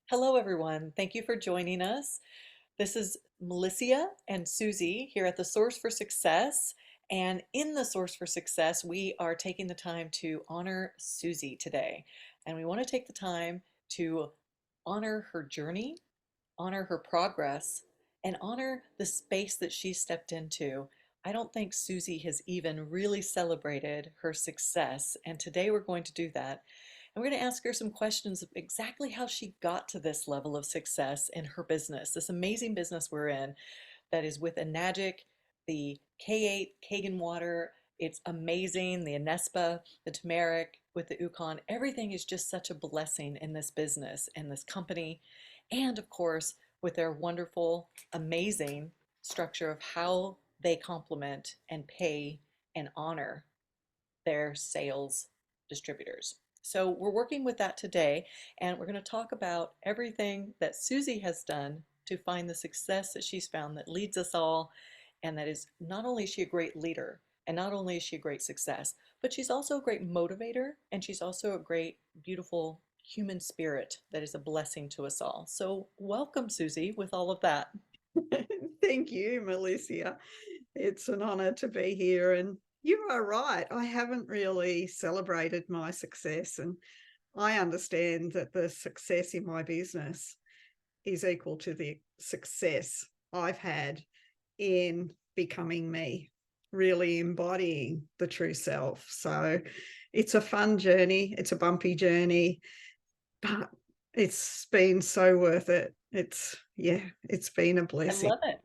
Hello, everyone. Thank you for joining us. This is Malissia and Suzie here at the Source for Success. And in the Source for Success, we are taking the time to honor Suzie today. And we want to take the time to honor her journey, honor her progress, and honor the space that she stepped into. I don't think Suzie has even really celebrated her success, and today we're going to do that. And we're going to ask her some questions of exactly how she got to this level of success in her business, this amazing business we're in that is with Enagic, the K8 Kagan water. It's amazing. The Anespa, the turmeric with the Ukon, everything is just such a blessing in this business and this company. And of course, with their wonderful, amazing structure of how they complement and pay and honor their sales distributors. So we're working with that today, and we're going to talk about everything that Suzie has done to find the success that she's found that leads us all. And that is, not only is she a great leader, and not only is she a great success, but she's also a great motivator, and she's also a great, beautiful human spirit that is a blessing to us all. So welcome, Suzie, with all of that. Thank you, Malissia. It's an honor to be here. And you are right. I haven't really celebrated my success. And I understand that the success in my business is equal to the success I've had in becoming me, really embodying the true self. So it's a fun journey. It's a bumpy journey, but it's been so worth it. It's been a I blessing. love it.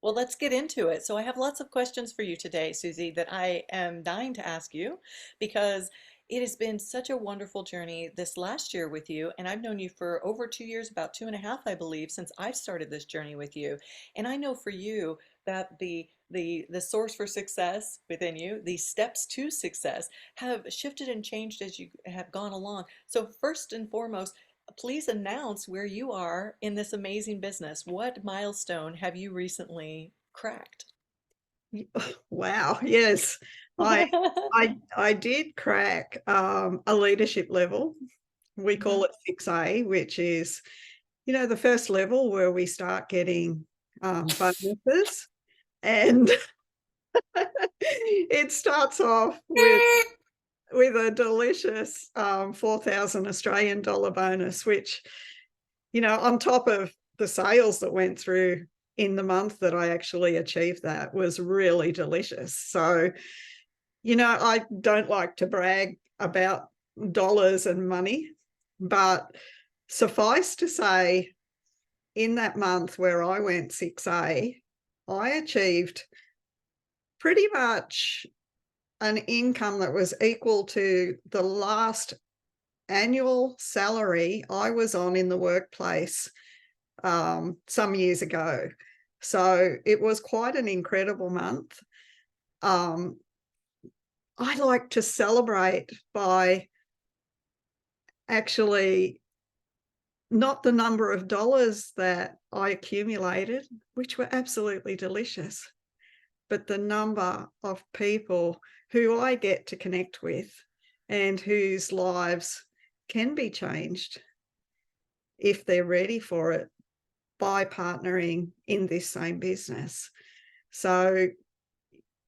Well, let's get into it. So I have lots of questions for you today, Suzie, that I am dying to ask you because it has been such a wonderful journey this last year with you. And I've known you for over 2 years, about 2.5, I believe, since I've started this journey with you. And I know for you that the source for success within you, the steps to success, have shifted and changed as you have gone along. So first and foremost, please announce where you are in this amazing business. What milestone have you recently cracked? Wow, yes. I I did crack a leadership level. We call Mhm. it 6A, which is, the first level where we start getting bonuses. And it starts off with a delicious 4,000 Australian dollar bonus, which, on top of the sales that went through in the month that I actually achieved, that was really delicious. So, I don't like to brag about dollars and money, but suffice to say, in that month where I went 6A, I achieved pretty much an income that was equal to the last annual salary I was on in the workplace some years ago. So it was quite an incredible month. Um, I like to celebrate by actually not the number of dollars that I accumulated, which were absolutely delicious, but the number of people who I get to connect with and whose lives can be changed if they're ready for it by partnering in this same business. So,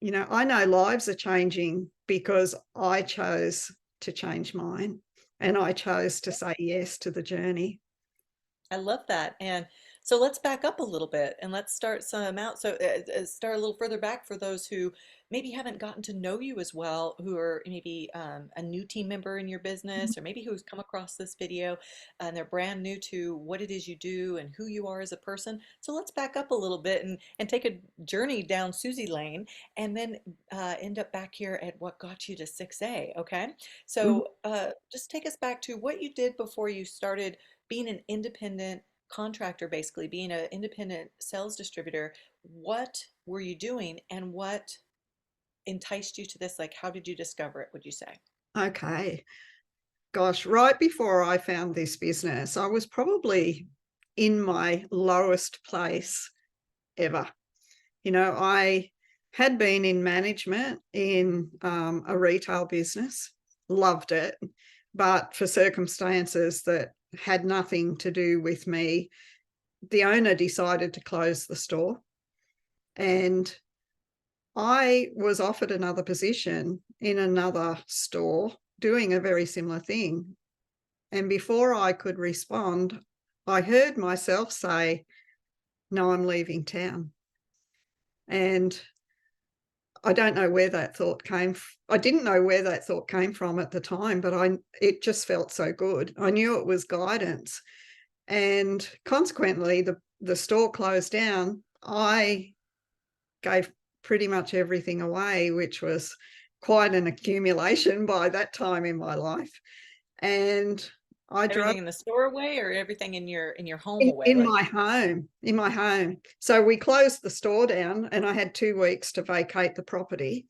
I know lives are changing because I chose to change mine and I chose to say yes to the journey. I love that. And so let's back up a little bit and let's start some out. So start a little further back for those who maybe haven't gotten to know you as well, who are maybe a new team member in your business, or maybe who's come across this video and they're brand new to what it is you do and who you are as a person. So let's back up a little bit and take a journey down Suzie Lane and then end up back here at what got you to 6A. Okay. Mhm. So just take us back to what you did before you started being an independent contractor, basically being an independent sales distributor. What were you doing and what enticed you to this? Like, how did you discover it, would you say? Okay. Gosh, right before I found this business, I was probably in my lowest place ever. I had been in management in a retail business, loved it, but for circumstances that had nothing to do with me. The owner decided to close the store, and I was offered another position in another store doing a very similar thing. And before I could respond, I heard myself say, "No, I'm leaving town." And I don't know where that thought came I didn't know where that thought came from at the time, but it just felt so good. I knew it was guidance. And consequently, the store closed down. I gave pretty much everything away, which was quite an accumulation by that time in my life. And I drove Everything in the store away or everything in your home away? in Like, my home, in my home. So we closed the store down, and I had 2 weeks to vacate the property.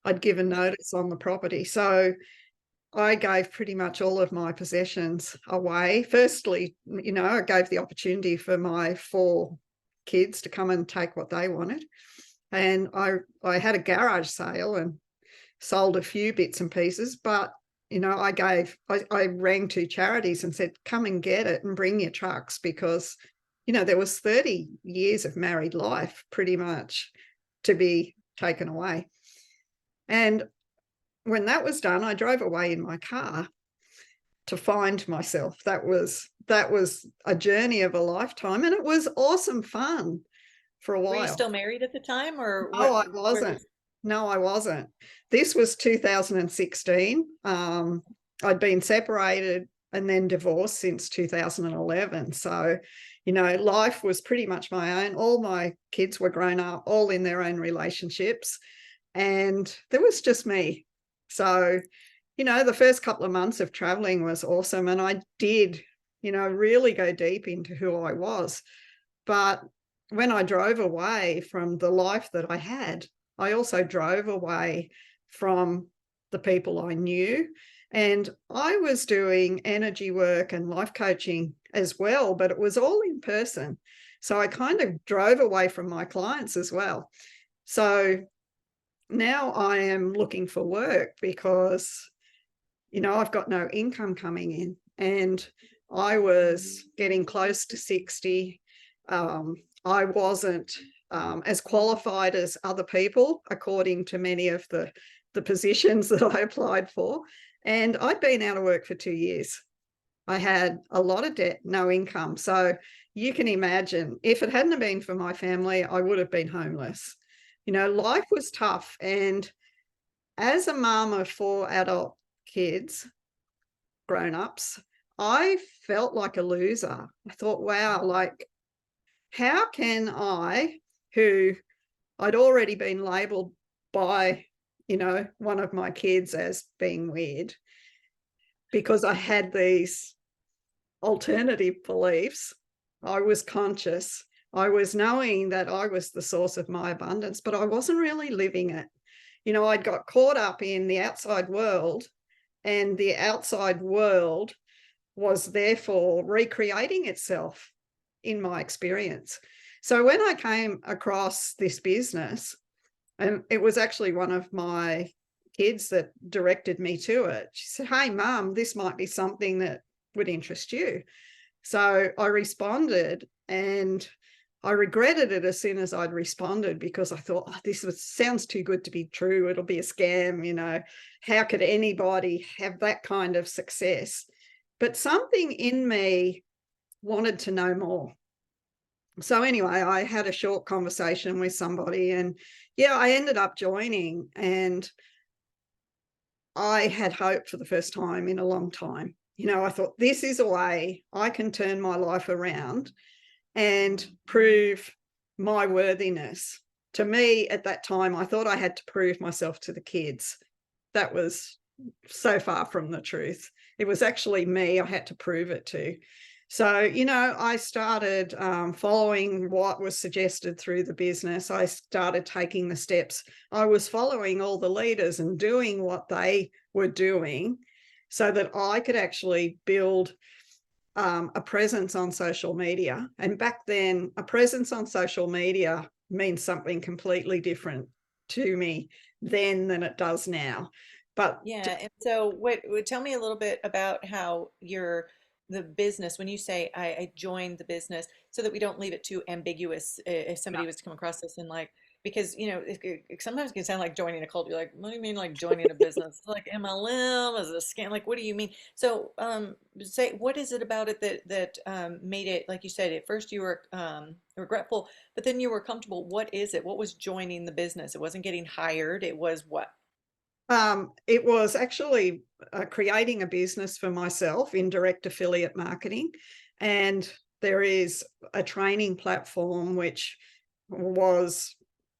I'd given notice on the property. So I gave pretty much all of my possessions away. Firstly, I gave the opportunity for my 4 kids to come and take what they wanted. And I had a garage sale and sold a few bits and pieces, but I rang 2 charities and said, "Come and get it and bring your trucks," because, there was 30 years of married life pretty much to be taken away. And when that was done, I drove away in my car to find myself. That was a journey of a lifetime, and it was awesome fun for a were you while. still married at the time or No, what? I Where wasn't. was, No, I wasn't. This was 2016. I'd been separated and then divorced since 2011. So, life was pretty much my own. All my kids were grown up, all in their own relationships, and there was just me. So, the first couple of months of traveling was awesome, and I did, really go deep into who I was. But when I drove away from the life that I had, I also drove away from the people I knew. And I was doing energy work and life coaching as well, but it was all in person. So I kind of drove away from my clients as well. So now I am looking for work because, I've got no income coming in. And I was getting close to 60. I wasn't as qualified as other people, according to many of the positions that I applied for. And I'd been out of work for 2 years. I had a lot of debt, no income. So you can imagine, if it hadn't been for my family, I would have been homeless. Life was tough. And as a mum of 4 adult kids, grown-ups, I felt like a loser. I thought, wow, like, how can I, who I'd already been labeled by, one of my kids as being weird because I had these alternative beliefs. I was conscious. I was knowing that I was the source of my abundance, but I wasn't really living it. I'd got caught up in the outside world, and the outside world was therefore recreating itself in my experience. So when I came across this business, and it was actually one of my kids that directed me to it, she said, "Hey, Mum, this might be something that would interest you." So I responded, and I regretted it as soon as I'd responded because I thought, "Oh, sounds too good to be true. It'll be a scam. How could anybody have that kind of success?" But something in me wanted to know more. So anyway, I had a short conversation with somebody, and yeah, I ended up joining, and I had hope for the first time in a long time. I thought, this is a way I can turn my life around and prove my worthiness. To me, at that time, I thought I had to prove myself to the kids. That was so far from the truth. It was actually me I had to prove it to. So, I started following what was suggested through the business. I started taking the steps. I was following all the leaders and doing what they were doing so that I could actually build a presence on social media. And back then, a presence on social media means something completely different to me then than it does now. But yeah. And so tell me a little bit about how your the business, when you say I joined the business, so that we don't leave it too ambiguous, if somebody was to come across this and like, because it sometimes can sound like joining a cult. You're like, what do you mean like joining a business? Like MLM is a scam. Like, what do you mean? So, say, what is it about it that made it, like you said, at first you were regretful, but then you were comfortable. What is it? What was joining the business? It wasn't getting hired. It was what? It was actually creating a business for myself in direct affiliate marketing. And there is a training platform which was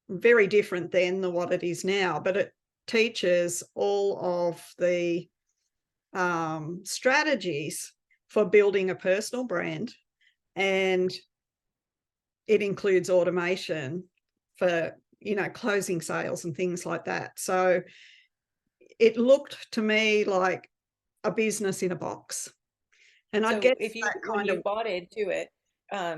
very different then than what it is now, but it teaches all of the strategies for building a personal brand, and it includes automation for closing sales and things like that. So it looked to me like a business in a box. And I So guess if you that when kind you of, bought into it,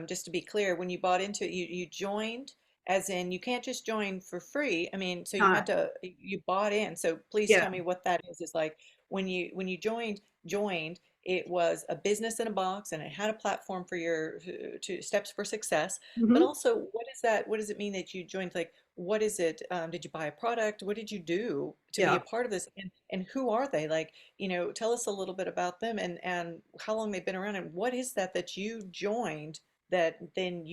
just to be clear, when you bought into it, you joined, as in you can't just join for free. I mean, so you no, had to you bought in. So please yeah, tell me what that is. It's like when you joined, it was a business in a box and it had a platform for your to steps for success. But mhm, also, what is that? What does it mean that you joined? Like, what is it? Did you buy a product? What did you do to be a yeah. part of this? And who are they? Like, tell us a little bit about them and how long they've been around and what is that you joined that then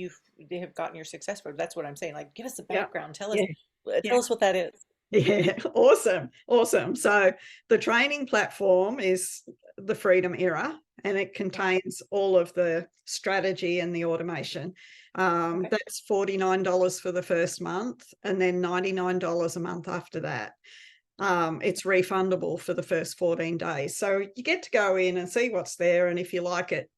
they have gotten your success for. That's what I'm saying. Like, give us the Yeah, background. yeah, yeah, Tell us what that is. yeah. Awesome, awesome. So the training platform is the Freedom Era, and it Okay. contains all of the strategy and the automation. Okay. That's $49 for the first month, and then $99 a month after that. It's refundable for the first 14 days. So you get to go in and see what's there, and if you like it,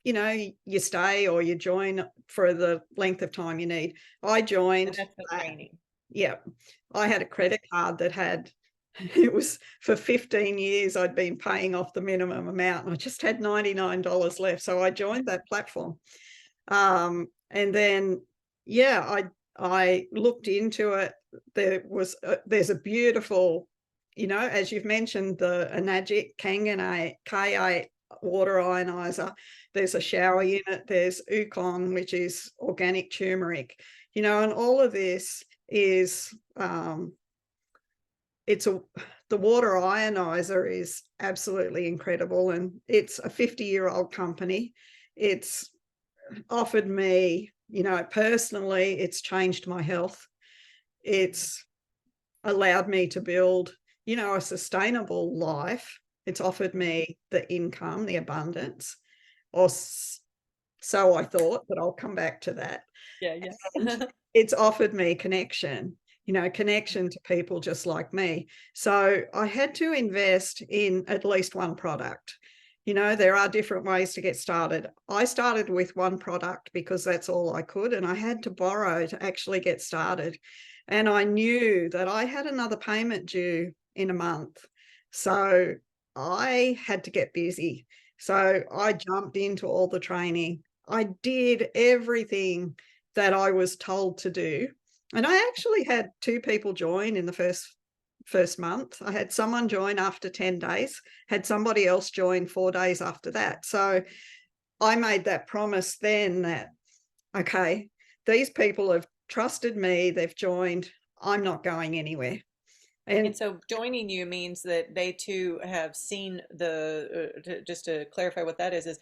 you stay or you join for the length of time you need. I And joined that's the that. training. Yeah. I had a Okay. credit card that had, it was for 15 years I'd been paying off the minimum amount, and I just had $99 left. So I joined that platform. And then, yeah, I looked into it. There's a beautiful, as you've mentioned, the Enagic Kanganate K8 water ionizer. There's a shower Mhm. unit. There's Ukon, which is organic turmeric. And all of this is it's a the water ionizer is absolutely incredible, and it's a 50-year-old company. It's offered me, personally, it's changed my health. It's allowed me to build, a sustainable life. It's offered me the income, the abundance, or so I thought, but I'll come back to that. Yeah, yeah. And it's offered me connection, connection to people just like me. So I had to invest in at least one product. There are different ways to get started. I started with one product because that's all I could, and I had to borrow to actually get started. And I knew that I had another payment due in a month. So I had to get busy. So I jumped into all the training. I did everything that I was told to do. And I actually had two people join in the first month. I had someone join after 10 days, had somebody else join 4 days after that. So I made that promise then that, okay, these people have trusted me, they've joined, I'm not going anywhere. And And so joining you means that they too have seen just to clarify what that is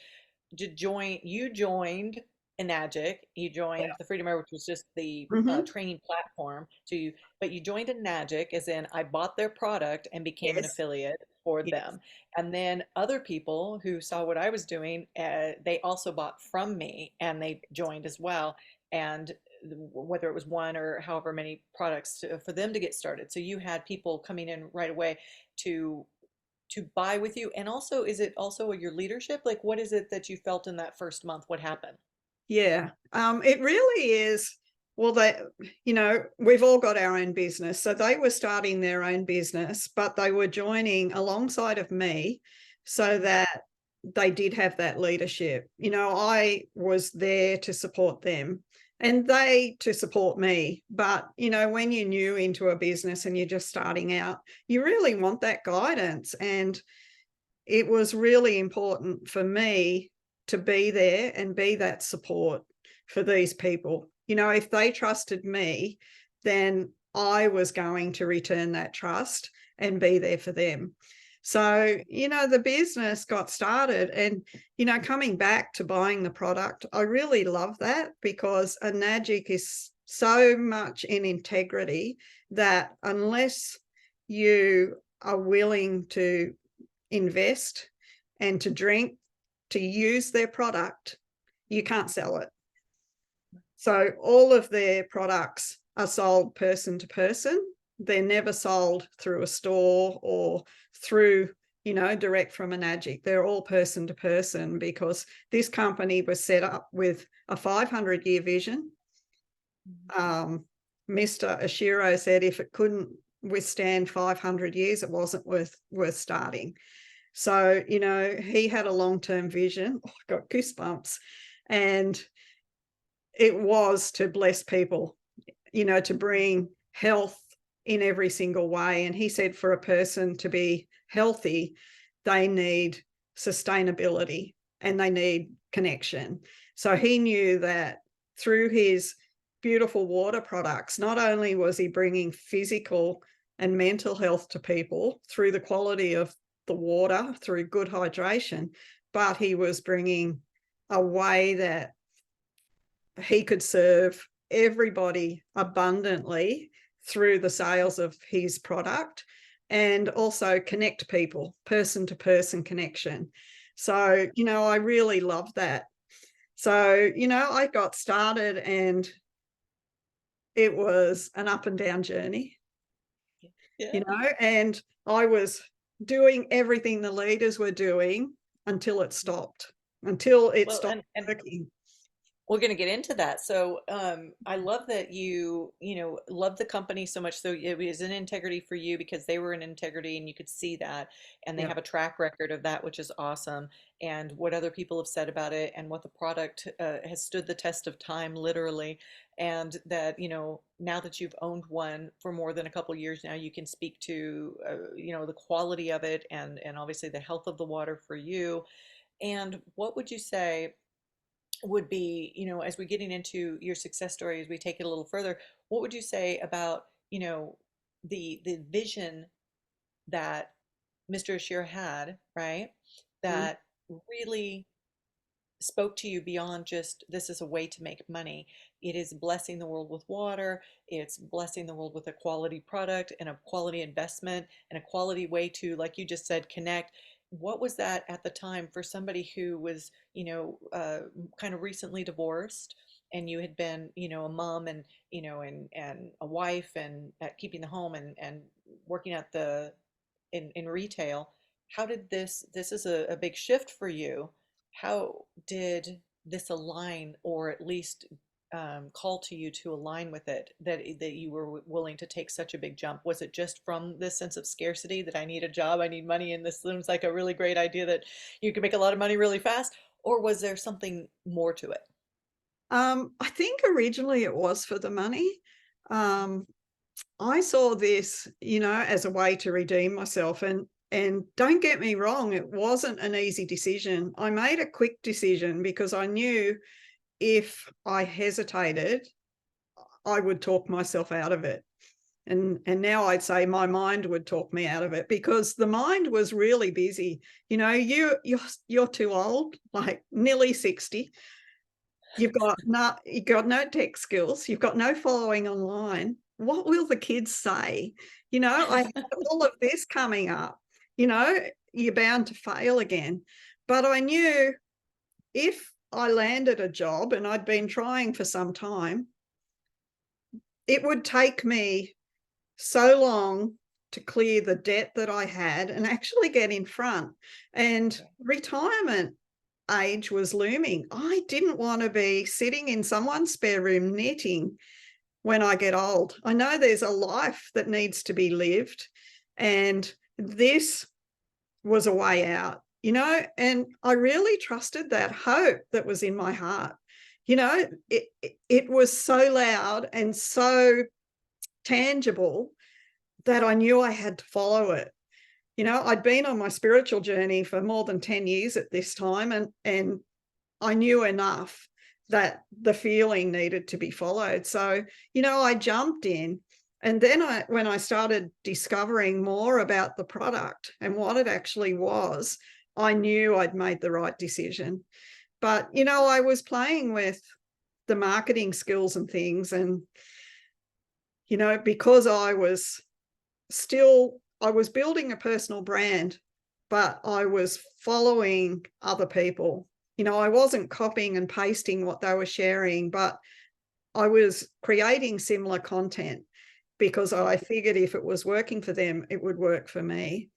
you joined Enagic, you joined the Freedom Air, which was just the mm-hmm, training platform. But you joined Enagic, as in I bought their product and became an yes, affiliate for yes, them. And then other people who saw what I was doing, they also bought from me and they joined as well. And whether it was one or however many products for them to get started. So you had people coming in right away to buy with you? And also, is it also your leadership? Like, what is it that you felt in that first month? What happened? yeah. It really is. Well, we've all got our own business. So they were starting their own business, but they were joining alongside of me so that they did have that leadership. I was there to support them and they to support me. But, when you're new into a business and you're just starting out, you really want that guidance. And it was really important for me to be there and be that support for these people. You know, if they trusted me, then I was going to return that trust and be there for them. So, you know, the business got started, and, you know, coming back to buying the product, I really love that, because a Nagic is so much in integrity that unless you are willing to invest and to drink, to use their product, you can't sell it. So all of their products are sold person to person. They're never sold through a store or through, you know, direct from a Nagic. They're all person to person, because this company was set up with a 500-year vision. Mr. Ashiro said if it couldn't withstand 500 years, it wasn't worth starting. So, you know, he had a long-term vision. Oh, I got goosebumps. And it was to bless people, you know, to bring health in every single way. And he said for a person to be healthy, they need sustainability and they need connection. So he knew that through his beautiful water products, not only was he bringing physical and mental health to people through the quality of the water, through good hydration, but he was bringing a way that he could serve everybody abundantly through the sales of his product, and also connect people, person to person connection. So, you know, I really love that. So, you know, I got started and it was an up and down journey, you Yeah. know, and I was doing everything the leaders were doing until it stopped, until it Well, stopped and working. we're going to get into that. So, I love that love the company so much. So it was an integrity for you because they were in integrity and you could see that, and they Yeah. have a track record of that, which is awesome. And what other people have said about it and what the product has stood the test of time, literally. And that, now that you've owned one for more than a couple of years now, you can speak to, the quality of it and obviously the health of the water for you. And what would you say would be, as we're getting into your success story, as we take it a little further, what would you say about, the vision that Mr. Ashir had, right? Mm. That really spoke to you beyond just this is a way to make money. It is blessing the world with water. It's blessing the world with a quality product and a quality investment and a quality way to, like you just said, connect. What was that at the time for somebody who was, kind of recently divorced, and you had been, a mom and, and a wife and at keeping the home and working at the in retail. How did this is a big shift for you. How did this align, or at least call to you to align with it, that you were willing to take such a big jump? Was it just from this sense of scarcity that I need a job, I need money, and this seems like a really great idea that you can make a lot of money really fast? Or was there something more to it? I think originally it was for the money. Um, I saw this, you know, as a way to redeem myself. And don't get me wrong, it wasn't an easy decision. I made a quick decision because I knew if I hesitated, I would talk myself out of it. And now I'd say my mind would talk me out of it, because the mind was really busy. You know, you're too old, like nearly 60. You've got no tech skills. You've got no following online. What will the kids say? You know, I had all of this coming up. You know, you're bound to fail again. But I knew if I landed a job, and I'd been trying for some time, it would take me so long to clear the debt that I had and actually get in front. And retirement age was looming. I didn't want to be sitting in someone's spare room knitting when I get old. I know there's a life that needs to be lived, and this was a way out, you know, and I really trusted that hope that was in my heart. You know, it was so loud and so tangible that I knew I had to follow it. I'd been on my spiritual journey for more than 10 years at this time, and I knew enough that the feeling needed to be followed. So, I jumped in. And then when I started discovering more about the product and what it actually was, I knew I'd made the right decision. But, I was playing with the marketing skills and things. And, because I was building a personal brand, but I was following other people. I wasn't copying and pasting what they were sharing, but I was creating similar content because I figured if it was working for them, it would work for me.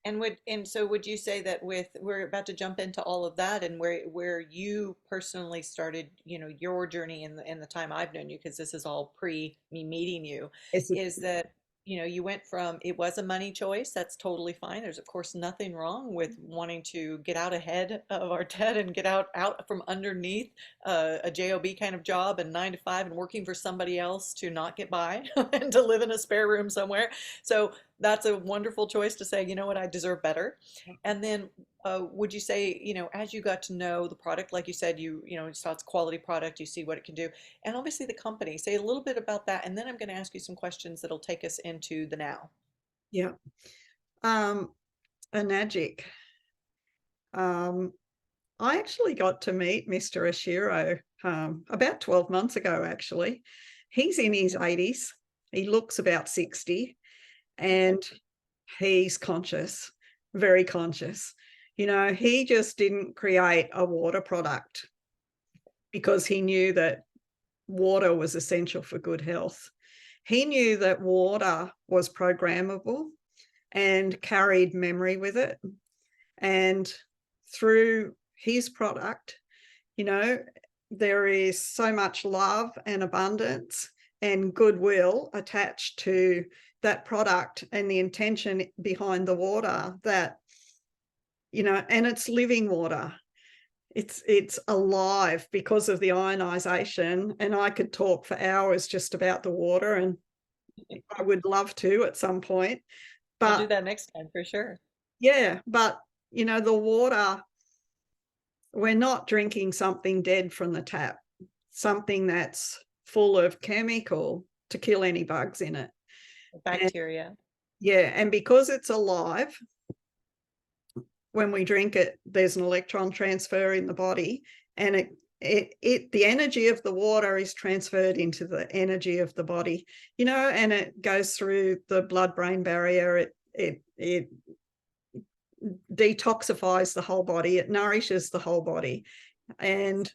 Would you say that with we're about to jump into all of that and where you personally started, your journey in the time I've known you, because this is all pre me meeting you, Yes. is that you went from it was a money choice. That's totally fine. There's of course nothing wrong with wanting to get out ahead of our debt and get out from underneath a job kind of job and 9 to 5 and working for somebody else to not get by and to live in a spare room somewhere. So that's a wonderful choice to say, you know what, I deserve better. And then would you say, as you got to know the product, like you said, you saw it's quality product, you see what it can do, and obviously the company, say a little bit about that, and then I'm going to ask you some questions that'll take us into the now. Yeah. Um, Anagic. Um, I actually got to meet Mr. Ashiro about 12 months ago, actually. He's in his 80s. He looks about 60, Okay. and he's conscious, very conscious. He just didn't create a water product because he knew that water was essential for good health. He knew that water was programmable and carried memory with it. And through his product, you know, there is so much love and abundance and goodwill attached to that product and the intention behind the water that, and it's living water. It's alive because of the ionization. And I could talk for hours just about the water, and I would love to at some point. We'll do But that next time for sure. yeah, but the water, we're not drinking something dead from the tap, something that's full of chemical to kill any bugs in it. And Bacteria. yeah, and because it's alive, when we drink it, there's an electron transfer in the body, and the energy of the water is transferred into the energy of the body, and it goes through the blood-brain barrier. It detoxifies the whole body. It nourishes the whole body. And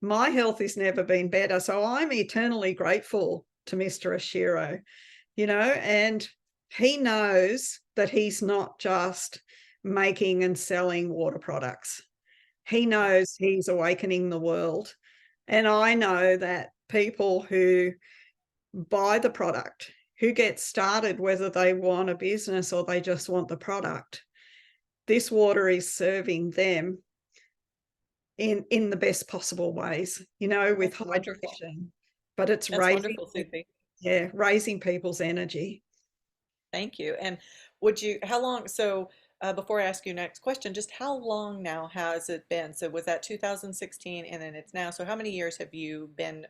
my health has never been better. So I'm eternally grateful to Mr. Ashiro, and he knows that he's not just making and selling water products. He Yeah. knows he's awakening the world. And I know that people who buy the product, who get started, whether they want a business or they just want the product, this water is serving them in the best possible ways, with That's wonderful. hydration. But it's That's raising, wonderful, Susie. raising people's energy. Thank you. And how long, so before I ask you next question, just how long now has it been? So was that 2016 and then it's now, so how many years have you been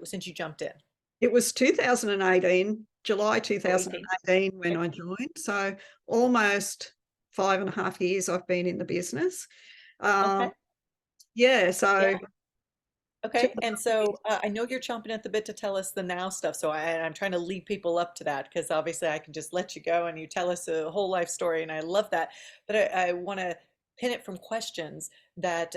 since you jumped in? It was 2018, July Oh, 18. 2018 when Okay. I joined. So almost 5.5 years I've been in the business. Um, Okay. yeah, so Yeah. Okay, and so I know you're chomping at the bit to tell us the now stuff, so I'm trying to lead people up to that because obviously I can just let you go and you tell us a whole life story, and I love that. But I want to pin it from questions that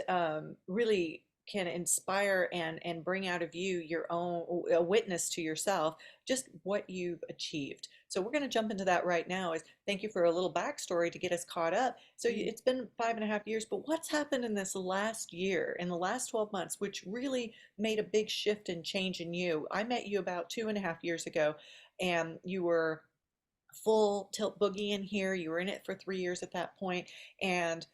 really can inspire and bring out of you your own a witness to yourself, just what you've achieved. So we're going to jump into that right now. Is thank you for a little backstory to get us caught up. So it's been 5.5 years, but what's happened in this last year, in the last 12 months, which really made a big shift and change in you? I met you about 2.5 years ago, and you were full tilt boogie in here. You were in it for 3 years at that point, and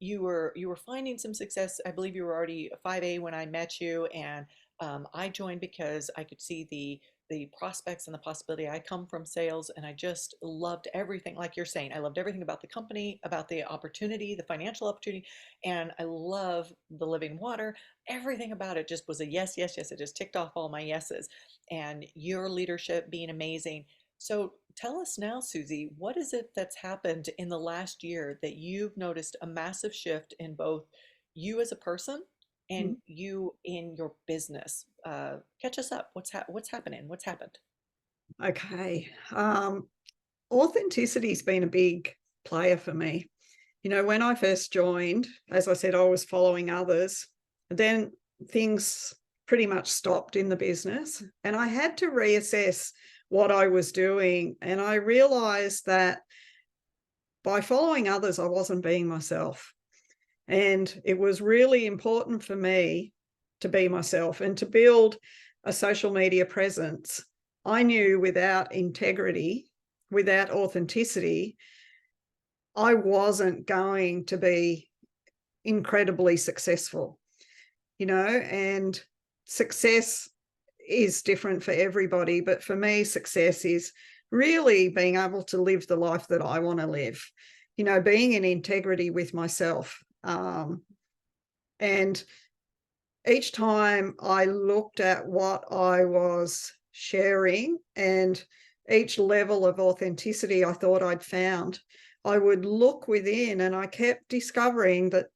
you were finding some success. I believe you were already 5A when I met you, and I joined because I could see the the prospects and the possibility. I come from sales and I just loved everything, like you're saying. I loved everything about the company, about the opportunity, the financial opportunity, and I love the living water. Everything about it just was a yes, yes, yes. It just ticked off all my yeses. And your leadership being amazing. So tell us now, Suzie, what is it that's happened in the last year that you've noticed a massive shift in both you as a person and you in your business? Catch us up. What's happening? What's happened? Okay. Authenticity's been a big player for me. When I first joined, as I said, I was following others. Then things pretty much stopped in the business, and I had to reassess what I was doing. And I realized that by following others, I wasn't being myself. And it was really important for me to be myself and to build a social media presence. I knew without integrity, without authenticity, I wasn't going to be incredibly successful, and success is different for everybody. But for me, success is really being able to live the life that I want to live, being in integrity with myself. And each time I looked at what I was sharing and each level of authenticity I thought I'd found, I would look within, and I kept discovering that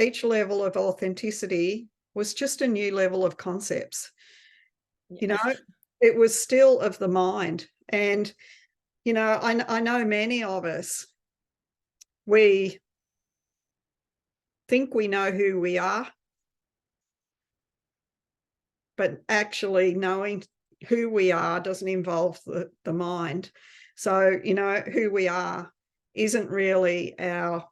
each level of authenticity was just a new level of concepts. You know, Yeah. it was still of the mind. And, I know many of us, we think we know who we are, but actually knowing who we are doesn't involve the mind. So, who we are isn't really our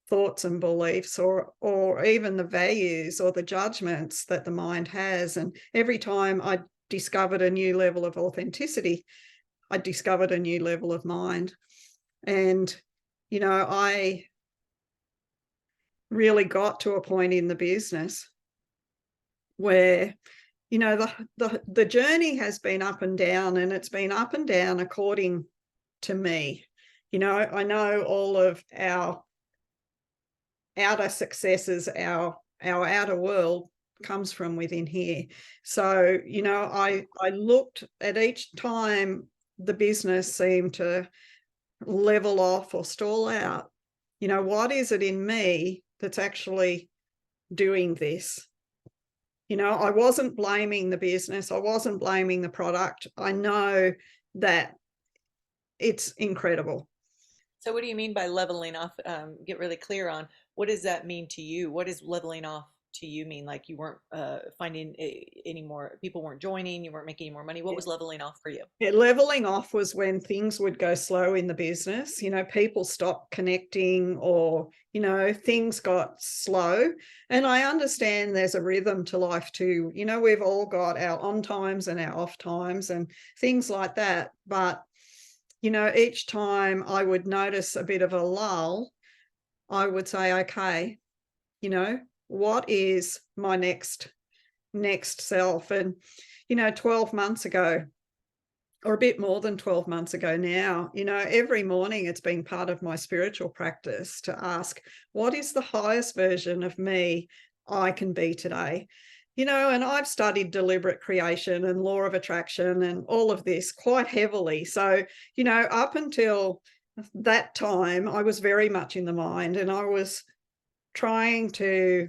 thoughts and beliefs, or even the values or the judgments that the mind has. And every time I discovered a new level of authenticity, I discovered a new level of mind. And, I really got to a point in the business where, the journey has been up and down, and it's been up and down according to me. I know all of our outer successes, our outer world comes from within here. So, I looked at each time the business seemed to level off or stall out. What is it in me that's actually doing this? I wasn't blaming the business. I wasn't blaming the product. I know that it's incredible. So what do you mean by leveling off? Get really clear on what does that mean to you? What does leveling off to you mean? Like you weren't finding any more people weren't joining, you weren't making any more money. What was leveling off for you? Yeah, leveling off was when things would go slow in the business. People stopped connecting, or, things got slow. And I understand there's a rhythm to life too. We've all got our on times and our off times and things like that. But, each time I would notice a bit of a lull, I would say, okay, what is my next self? And, 12 months ago, or a bit more than 12 months ago now, every morning it's been part of my spiritual practice to ask, what is the highest version of me I can be today? And I've studied deliberate creation and law of attraction and all of this quite heavily. So, up until that time, I was very much in the mind, and I was trying to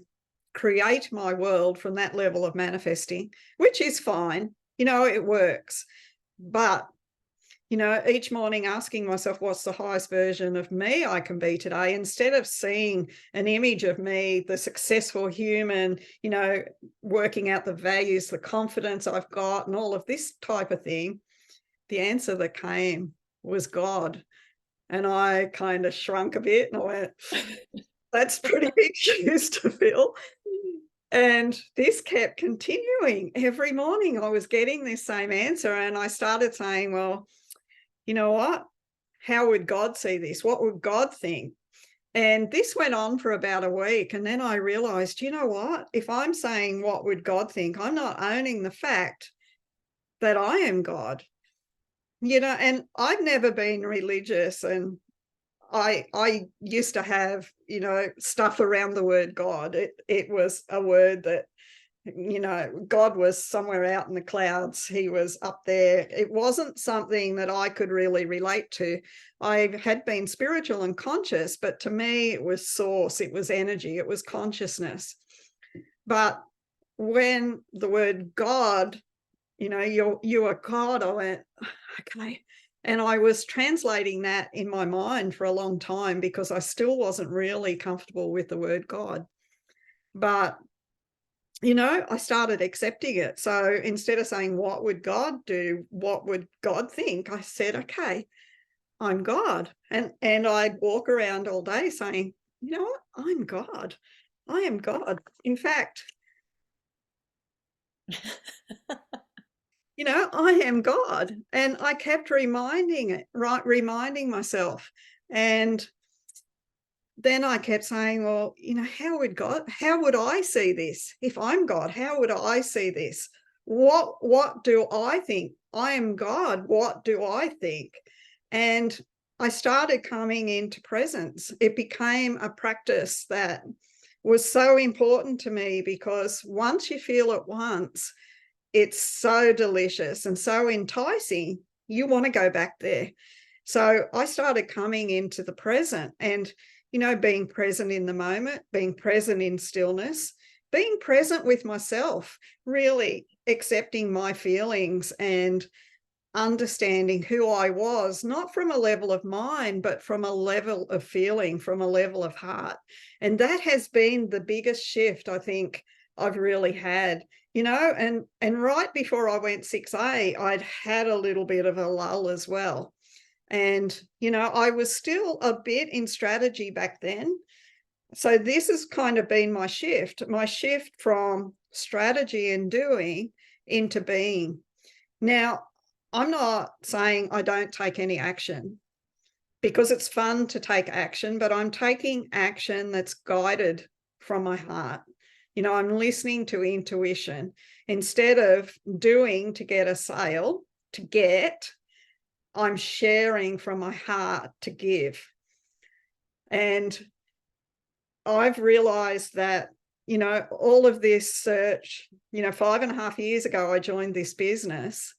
create my world from that level of manifesting, which is fine. It works. But, each morning asking myself, what's the highest version of me I can be today? Instead of seeing an image of me, the successful human, working out the values, the confidence I've got, and all of this type of thing, the answer that came was God. And I kind of shrunk a bit and I went, that's pretty big shoes to fill. And this kept continuing. Every morning I was getting this same answer, and I started saying, well, you know what? How would God see this? What would God think? And this went on for about a week. And then I realized, you know what? If I'm saying, what would God think? I'm not owning the fact that I am God. And I've never been religious, and I used to have, stuff around the word God. It was a word that, God was somewhere out in the clouds. He was up there. It wasn't something that I could really relate to. I had been spiritual and conscious, but to me, it was source, it was energy, it was consciousness. But when the word God, you are God, I went, okay. And I was translating that in my mind for a long time because I still wasn't really comfortable with the word God. But I started accepting it. So instead of saying, what would God do? What would God think? I said, okay, I'm God. And I'd walk around all day saying, you know what? I'm God. I am God. In fact, I am God. And I kept reminding myself. And then I kept saying, well, how would I see this? If I'm God, how would I see this? What do I think? I am God. What do I think? And I started coming into presence. It became a practice that was so important to me because once you feel it once, it's so delicious and so enticing. You want to go back there. So I started coming into the present and, being present in the moment, being present in stillness, being present with myself, really accepting my feelings and understanding who I was, not from a level of mind, but from a level of feeling, from a level of heart. And that has been the biggest shift I think I've really had, and right before I went 6A, I'd had a little bit of a lull as well. And, I was still a bit in strategy back then. So this has kind of been my shift from strategy and doing into being. Now, I'm not saying I don't take any action because it's fun to take action, but I'm taking action that's guided from my heart. I'm listening to intuition instead of doing to get a sale, I'm sharing from my heart to give. And I've realized that, all of this search, 5.5 years ago, I joined this business,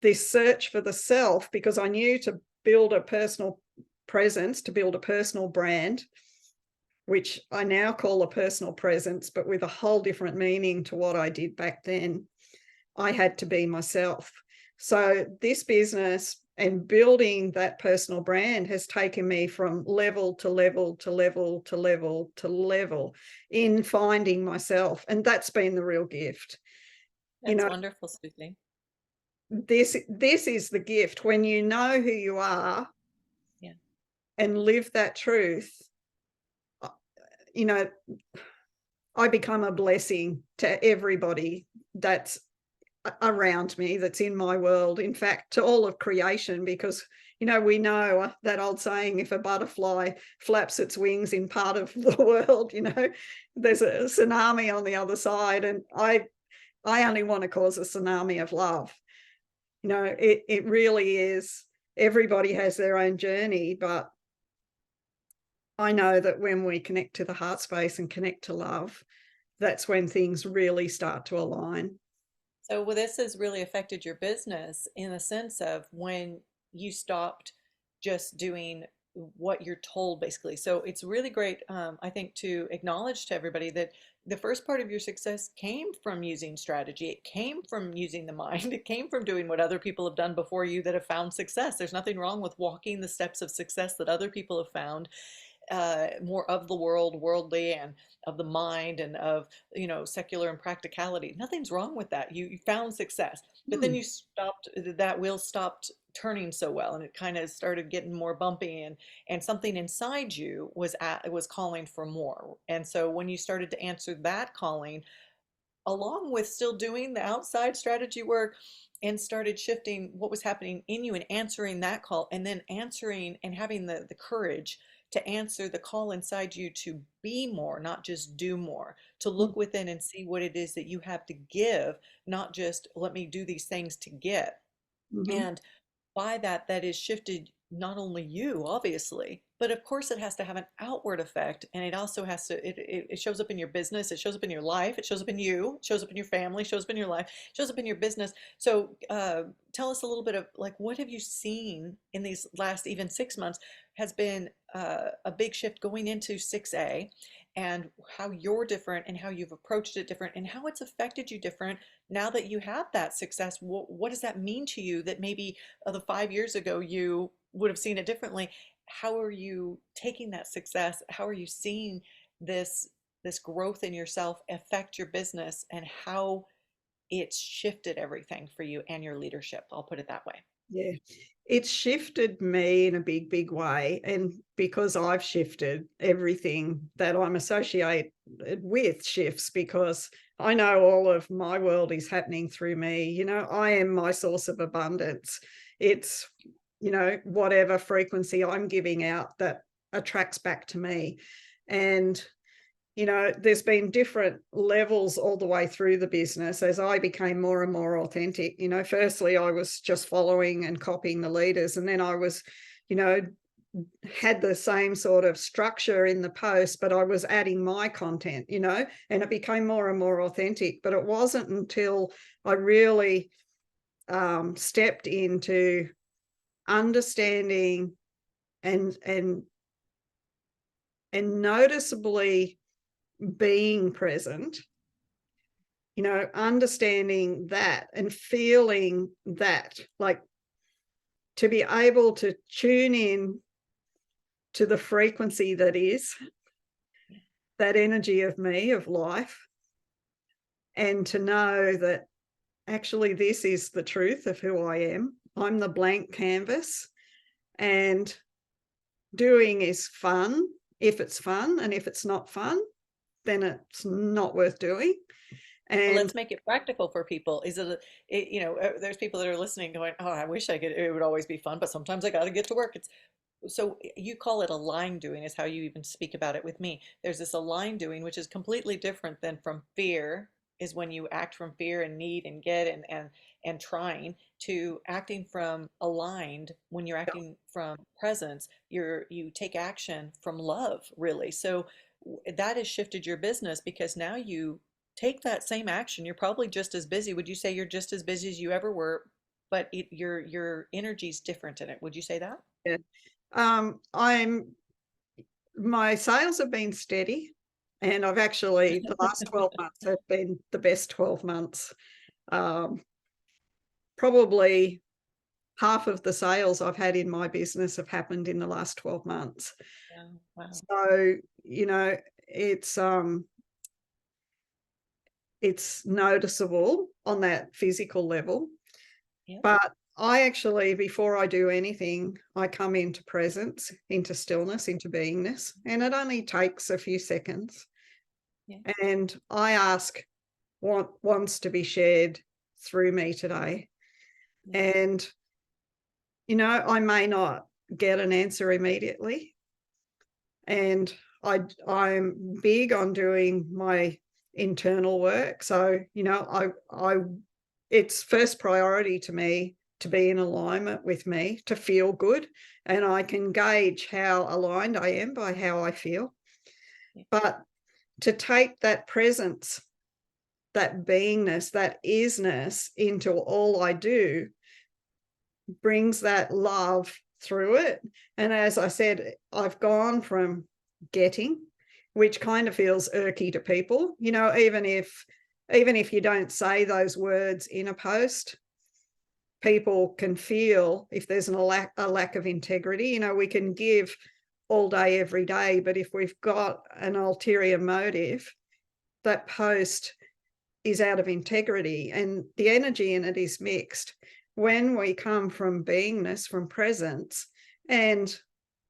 this search for the self, because I knew to build a personal presence, to build a personal brand, which I now call a personal presence, but with a whole different meaning to what I did back then. I had to be myself. So this business and building that personal brand has taken me from level to level to level to level to level in finding myself. And that's been the real gift. That's wonderful, Susie. This is the gift when you know who you are. Yeah. And live that truth. You know, I become a blessing to everybody that's around me, that's in my world, in fact, to all of creation, because, we know that old saying, if a butterfly flaps its wings in part of the world, there's a tsunami on the other side. And I only want to cause a tsunami of love. It really is. Everybody has their own journey, but I know that when we connect to the heart space and connect to love, that's when things really start to align. So, well, this has really affected your business in the sense of when you stopped just doing what you're told, basically. So, it's really great, I think, to acknowledge to everybody that the first part of your success came from using strategy. It came from using the mind. It came from doing what other people have done before you that have found success. There's nothing wrong with walking the steps of success that other people have found, more of the world, worldly, and of the mind, and of secular and practicality. Nothing's wrong with that. You found success, but then Hmm. you stopped. That wheel stopped turning so well, and it kind of started getting more bumpy, and something inside you was calling for more. And so when you started to answer that calling, along with still doing the outside strategy work, and started shifting what was happening in you and answering that call, and then answering and having the courage to answer the call inside you to be more, not just do more, to Mm, look within and see what it is that you have to give, not just let me do these things to get. mhm. And by that, that is shifted not only you, obviously, but of course it has to have an outward effect. And it also has to, it shows up in your business, it shows up in your life, it shows up in you, it shows up in your family, it shows up in your life, it shows up in your business. So tell us a little bit of like, what have you seen in these last even 6 months has been a big shift going into 6A, and how you're different and how you've approached it different and how it's affected you different now that you have that success. What does that mean to you that maybe the 5 years ago you would have seen it differently? How are you taking that success? How are you seeing this this growth in yourself affect your business, and how it's shifted everything for you and your leadership? I'll put it that way. Yeah. It's shifted me in a big, big way. And because I've shifted, everything that I'm associated with shifts, because I know all of my world is happening through me. I am my source of abundance. It's, whatever frequency I'm giving out that attracts back to me. And there's been different levels all the way through the business as I became more and more authentic. Firstly, I was just following and copying the leaders, and then I was, you know, had the same sort of structure in the post, but I was adding my content, and it became more and more authentic. But it wasn't until I really stepped into understanding and and and noticeably being present, understanding that and feeling that, like, to be able to tune in to the frequency that is that energy of me, of life, and to know that actually this is the truth of who I am. I'm the blank canvas, and doing is fun if it's fun, and if it's not fun, then it's not worth doing. Well, And let's make it practical for people. There's people that are listening going, oh, I wish I could, it would always be fun, but sometimes I got to get to work. It's so you call it aligned doing is how you even speak about it with me. There's this aligned doing, which is completely different than from fear, is when you act from fear and need and get and trying, to acting from aligned. When you're acting from presence, you take action from love, really. So that has shifted your business because now you take that same action. You're probably just as busy. Would you say you're just as busy as you ever were, but your energy's different in it? Would you say that? yeah, I'm my sales have been steady, and I've actually, the last 12 months have been the best 12 months. Um, Probably half of the sales I've had in my business have happened in the last 12 months. Wow, wow. So, you know, it's it's noticeable on that physical level. Yep. But I actually, before I do anything, I come into presence, into stillness, into beingness, and it only takes a few seconds. Yeah. And I ask what wants to be shared through me today. Yeah. And, I may not get an answer immediately. And I'm big on doing my internal work. So, it's first priority to me to be in alignment with me, to feel good. And I can gauge how aligned I am by how I feel. Yeah. But to take that presence, that beingness, that isness into all I do brings that love through it. And as I said, I've gone from getting, which kind of feels irky to people, even if you don't say those words in a post, people can feel if there's a lack of integrity. We can give all day, every day, but if we've got an ulterior motive, that post is out of integrity, and the energy in it is mixed. When we come from beingness, from presence, and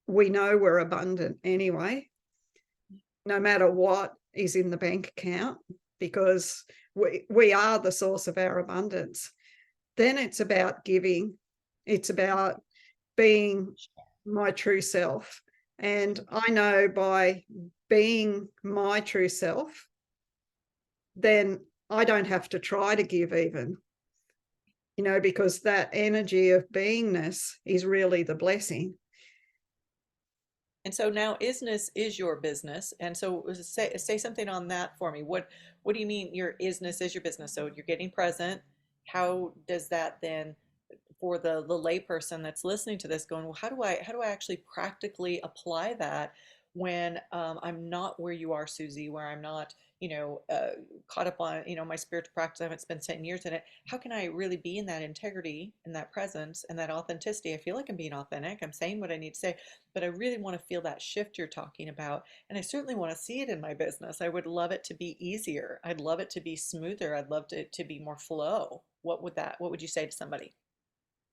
we know we're abundant anyway, no matter what is in the bank account, because we are the source of our abundance, then it's about giving. It's about being my true self. And I know by being my true self, then I don't have to try to give even, because that energy of beingness is really the blessing. And so now isness is your business. And so say something on that for me. What do you mean your isness is your business? So you're getting present. How does that then, for the layperson that's listening to this, going, well, how do I actually practically apply that when I'm not where you are, Suzie, where I'm not, caught up on, my spiritual practice. I haven't spent 10 years in it. How can I really be in that integrity and that presence and that authenticity? I feel like I'm being authentic. I'm saying what I need to say, but I really want to feel that shift you're talking about. And I certainly want to see it in my business. I would love it to be easier. I'd love it to be smoother. I'd love to be more flow. What would you say to somebody?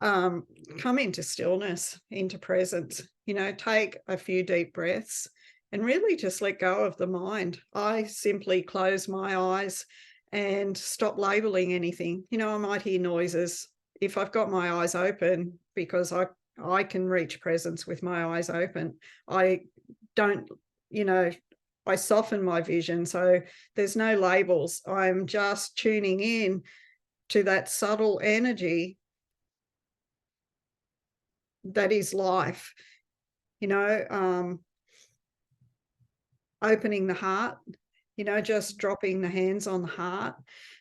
um, Come into stillness, into presence, take a few deep breaths and really just let go of the mind. I simply close my eyes and stop labeling anything. I might hear noises. If I've got my eyes open, because I can reach presence with my eyes open, I don't, you know, I soften my vision. So there's no labels. I'm just tuning in to that subtle energy that is life, you know, um, opening the heart, just dropping the hands on the heart,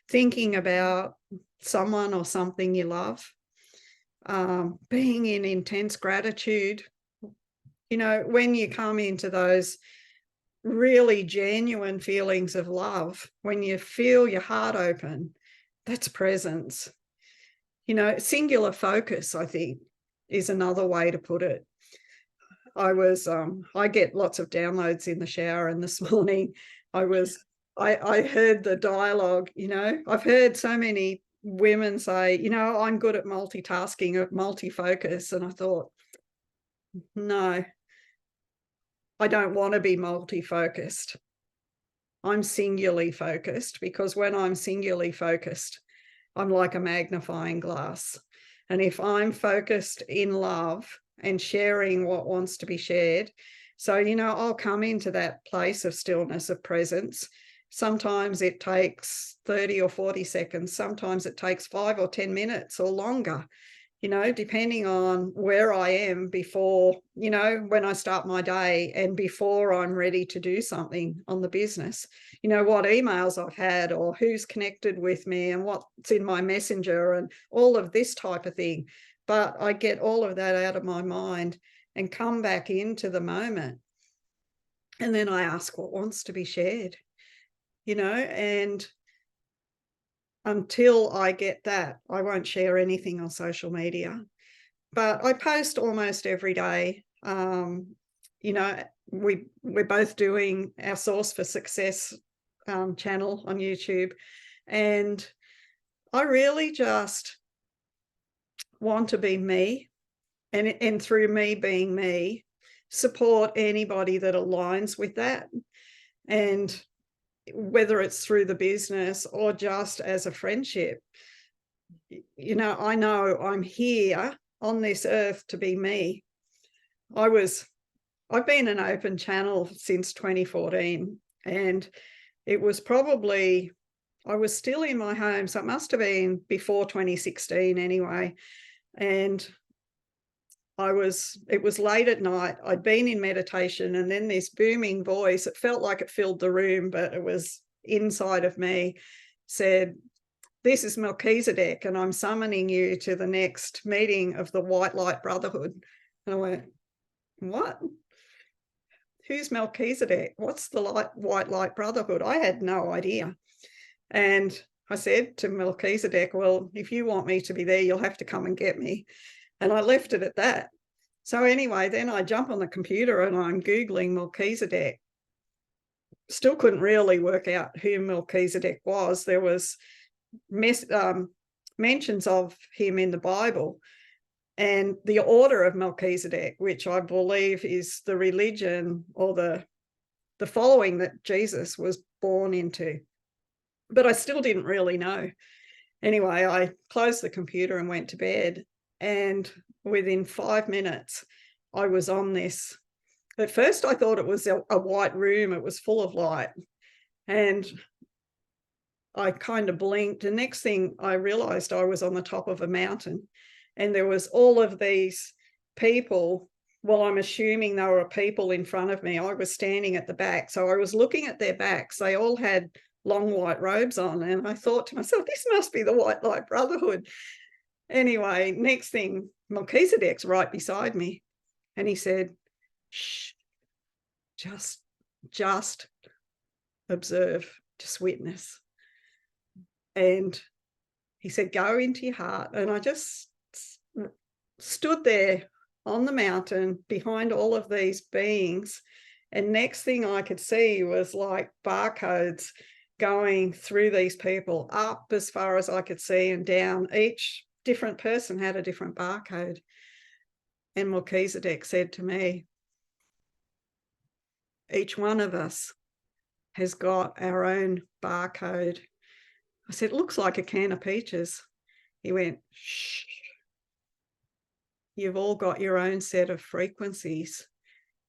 thinking about someone or something you love, being in intense gratitude. When you come into those really genuine feelings of love, when you feel your heart open, that's presence. Singular focus, I think, is another way to put it. I get lots of downloads in the shower, and this morning I was I heard the dialogue. I've heard so many women say, I'm good at multitasking, at multi-focus, and I thought, no, I don't want to be multi-focused. I'm singularly focused, because when I'm singularly focused, I'm like a magnifying glass. And if I'm focused in love and sharing what wants to be shared, so, I'll come into that place of stillness, of presence. Sometimes it takes 30 or 40 seconds. Sometimes it takes 5 or 10 minutes or longer, depending on where I am before, when I start my day and before I'm ready to do something on the business, what emails I've had or who's connected with me and what's in my messenger and all of this type of thing. But I get all of that out of my mind and come back into the moment. And then I ask what wants to be shared, and until I get that, I won't share anything on social media. But I post almost every day. You know, we're both doing our Source for Success channel on YouTube, and I really just want to be me, and through me being me, support anybody that aligns with that, and whether it's through the business or just as a friendship. I know I'm here on this earth to be me. I've been an open channel since 2014, and it was probably, I was still in my home, so it must have been before 2016 anyway. And it was late at night. I'd been in meditation, and then this booming voice, it felt like it filled the room, but it was inside of me, said, "This is Melchizedek, and I'm summoning you to the next meeting of the White Light Brotherhood." And I went, "What? Who's Melchizedek? What's the White Light Brotherhood?" I had no idea. And I said to Melchizedek, "Well, if you want me to be there, you'll have to come and get me." And I left it at that. So anyway, then I jump on the computer and I'm Googling Melchizedek. Still couldn't really work out who Melchizedek was. There was mentions of him in the Bible, and the order of Melchizedek, which I believe is the religion or the following that Jesus was born into. But I still didn't really know. Anyway, I closed the computer and went to bed. And within 5 minutes, I was on this At first, I thought it was a white room. It was full of light. And I kind of blinked. And next thing I realized, I was on the top of a mountain. And there was all of these people. Well, I'm assuming there were people in front of me. I was standing at the back. So I was looking at their backs. They all had long white robes on. And I thought to myself, this must be the White Light Brotherhood. Anyway, next thing, Melchizedek's right beside me. And he said, shh, just observe, just witness. And he said, go into your heart. And I just stood there on the mountain behind all of these beings. And next thing I could see was like barcodes going through these people up as far as I could see and down. Each different person had a different barcode. And Melchizedek said to me, each one of us has got our own barcode. I said, it looks like a can of peaches. He went, shh. You've all got your own set of frequencies.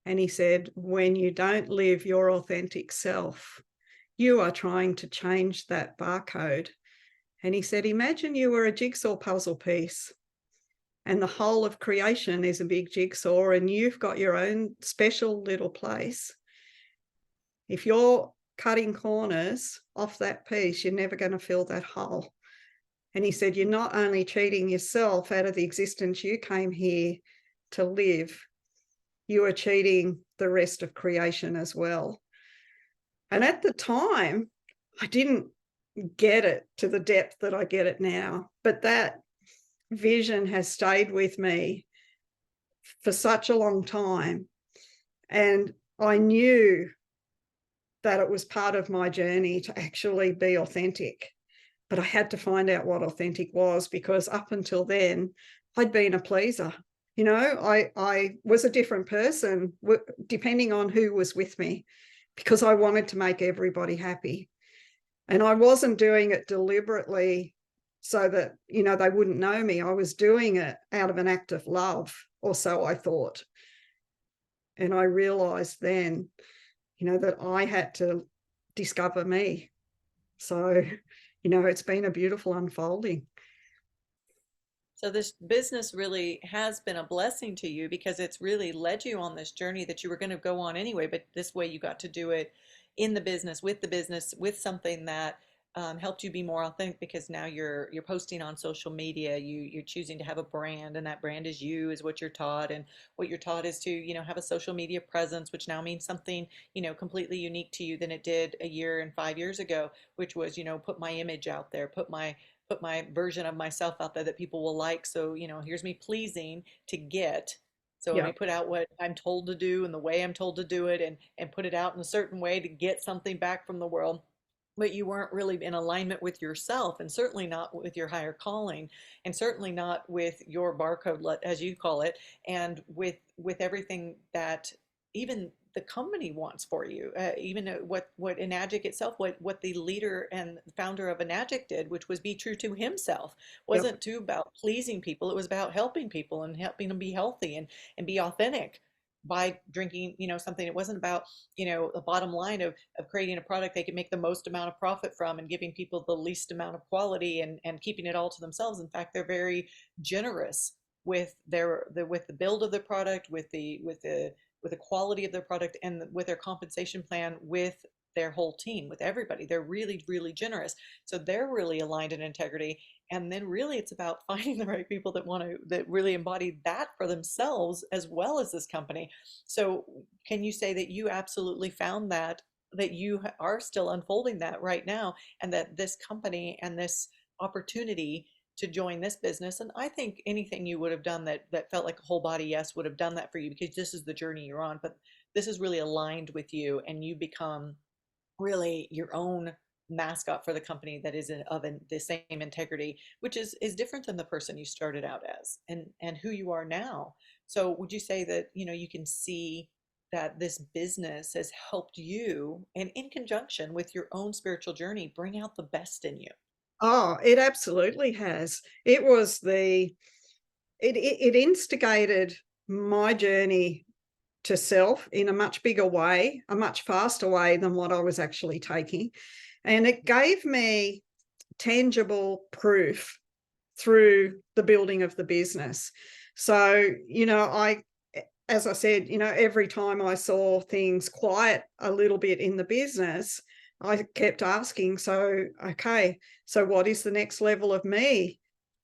And he said, when you don't live your authentic self, you are trying to change that barcode. And he said, imagine you were a jigsaw puzzle piece and the whole of creation is a big jigsaw and you've got your own special little place. If you're cutting corners off that piece, you're never going to fill that hole. And he said, you're not only cheating yourself out of the existence you came here to live, you are cheating the rest of creation as well. And at the time, I didn't get it to the depth that I get it now, but that vision has stayed with me for such a long time. And I knew that it was part of my journey to actually be authentic. But I had to find out what authentic was, because up until then, I'd been a pleaser. You know, I was a different person depending on who was with me, because I wanted to make everybody happy. And I wasn't doing it deliberately so that, you know, they wouldn't know me. I was doing it out of an act of love, or so I thought. And I realized then, you know, that I had to discover me. So, you know, it's been a beautiful unfolding. So this business really has been a blessing to you because it's really led you on this journey that you were going to go on anyway, but this way you got to do it in the business, with something that helped you be more authentic, because now you're posting on social media, you're choosing to have a brand, and that brand is you, is what you're taught, and what you're taught is to, you know, have a social media presence, which now means something, you know, completely unique to you than it did a year and 5 years ago, which was, you know, put my image out there, put my version of myself out there that people will like. So, you know, here's me pleasing to get. So let Yeah. me put out what I'm told to do and the way I'm told to do it, and put it out in a certain way to get something back from the world. But you weren't really in alignment with yourself, and certainly not with your higher calling, and certainly not with your barcode, as you call it, and with everything that even the company wants for you, even what Enagic itself, what the leader and founder of Enagic did, which was be true to himself, Yep. wasn't too about pleasing people. It was about helping people and helping them be healthy and be authentic by drinking, you know, something. It wasn't about, you know, the bottom line of creating a product they could make the most amount of profit from and giving people the least amount of quality, and keeping it all to themselves. In fact, they're very generous with with the build of the product, with the quality of their product, and with their compensation plan with their whole team, with everybody. They're really, really generous. So they're really aligned in integrity. And then really it's about finding the right people that really embody that for themselves as well as this company. So can you say that you absolutely found that you are still unfolding that right now, and that this company and this opportunity to join this business, and I think anything you would have done that felt like a whole body yes would have done that for you, because this is the journey you're on, but this is really aligned with you, and you become really your own mascot for the company that is the same integrity, which is different than the person you started out as, and who you are now. So would you say that, you know, you can see that this business has helped you, and in conjunction with your own spiritual journey, bring out the best in you? Oh, it absolutely has. It was it instigated my journey to self in a much bigger way, a much faster way than what I was actually taking. And it gave me tangible proof through the building of the business. So, as I said, every time I saw things quiet a little bit in the business, I kept asking, so, okay, so what is the next level of me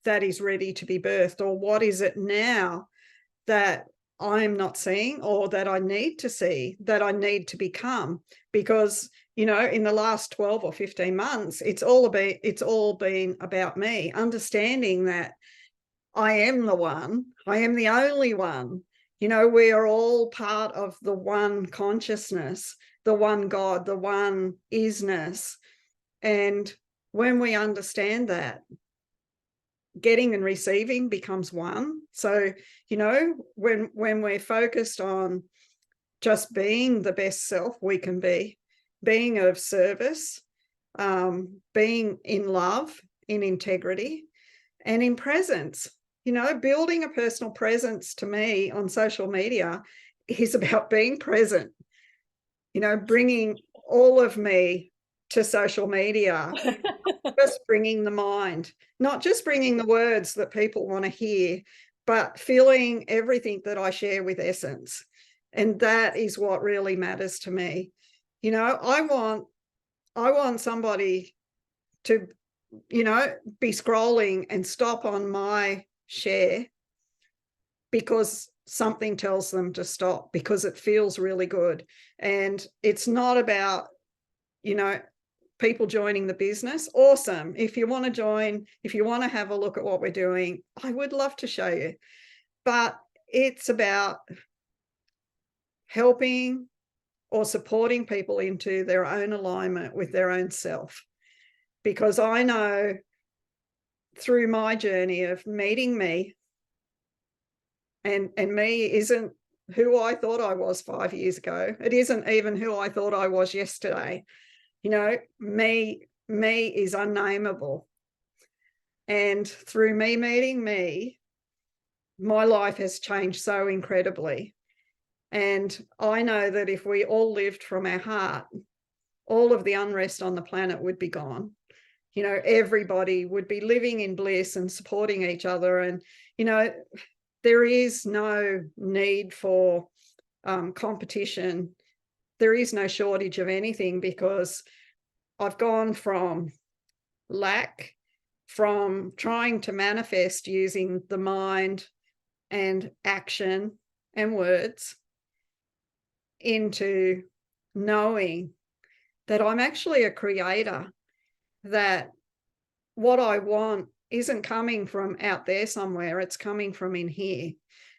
that is ready to be birthed? Or what is it now that I'm not seeing, or that I need to see, that I need to become? Because, in the last 12 or 15 months, it's all been about me understanding that I am the one, I am the only one. We are all part of the one consciousness, the one God, the one isness. And when we understand that, getting and receiving becomes one. So, when we're focused on just being the best self we can be, being of service, being in love, in integrity, and in presence. Building a personal presence to me on social media is about being present, bringing all of me to social media, just bringing the mind, not just bringing the words that people want to hear, but feeling everything that I share with essence. And that is what really matters to me. I want somebody to, be scrolling and stop on my share because something tells them to stop, because it feels really good. And it's not about, people joining the business. Awesome. If you want to join, if you want to have a look at what we're doing, I would love to show you. But it's about helping or supporting people into their own alignment with their own self. Because I know through my journey of meeting me, and me isn't who I thought I was 5 years ago. It isn't even who I thought I was yesterday. Me is unnameable. And through me meeting me, my life has changed so incredibly. And I know that if we all lived from our heart, all of the unrest on the planet would be gone. Everybody would be living in bliss and supporting each other. And, there is no need for competition. There is no shortage of anything, because I've gone from lack, from trying to manifest using the mind and action and words, into knowing that I'm actually a creator, that what I want isn't coming from out there somewhere, it's coming from in here.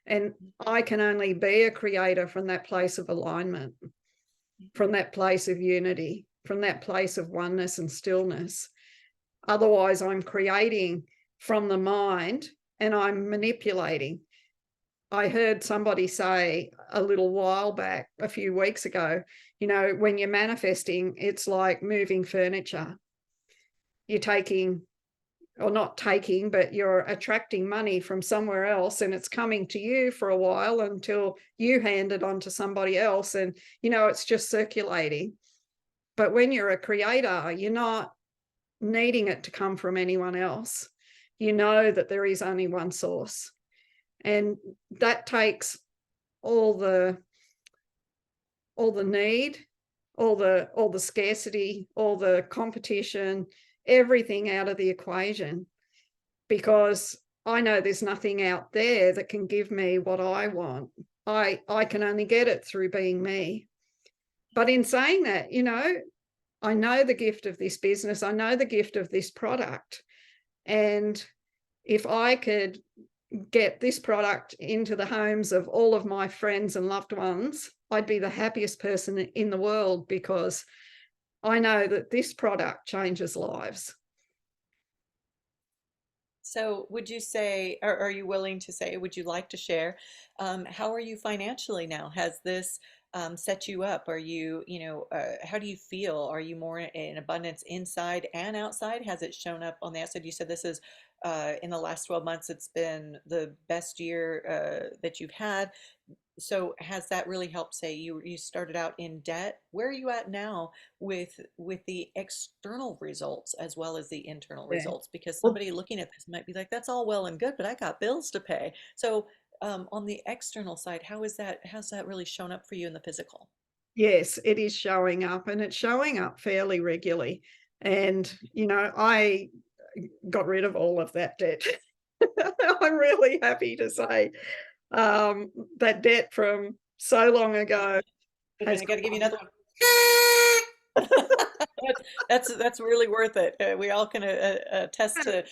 And I can only be a creator from that place of alignment, from that place of unity, from that place of oneness and stillness. Otherwise, I'm creating from the mind and I'm manipulating. I heard somebody say a little while back, a few weeks ago, when you're manifesting, it's like moving furniture. You're taking, or not taking, but you're attracting money from somewhere else, and it's coming to you for a while until you hand it on to somebody else. And, it's just circulating. But when you're a creator, you're not needing it to come from anyone else. You know that there is only one source. And that takes all the need, all the scarcity, all the competition, everything out of the equation, because I know there's nothing out there that can give me what I want. I can only get it through being me. But in saying that, I know the gift of this business, I know the gift of this product. And if I could get this product into the homes of all of my friends and loved ones, I'd be the happiest person in the world, because I know that this product changes lives. So, would you say, or are you willing to say, would you like to share, how are you financially now? Has this set you up? Are you, how do you feel? Are you more in abundance inside and outside? Has it shown up on the outside? You said this is in the last 12 months, it's been the best year that you've had. So has that really helped? Say you started out in debt. Where are you at now with the external results as well as the internal Yeah. results? Because Well, somebody looking at this might be like, that's all well and good, but I got bills to pay. So on the external side, how's that really shown up for you in the physical? yes, it is showing up, and it's showing up fairly regularly. And, I got rid of all of that debt. I'm really happy to say, that debt from so long ago Okay, has I got to give you gone. another one. That's really worth it. We all can attest to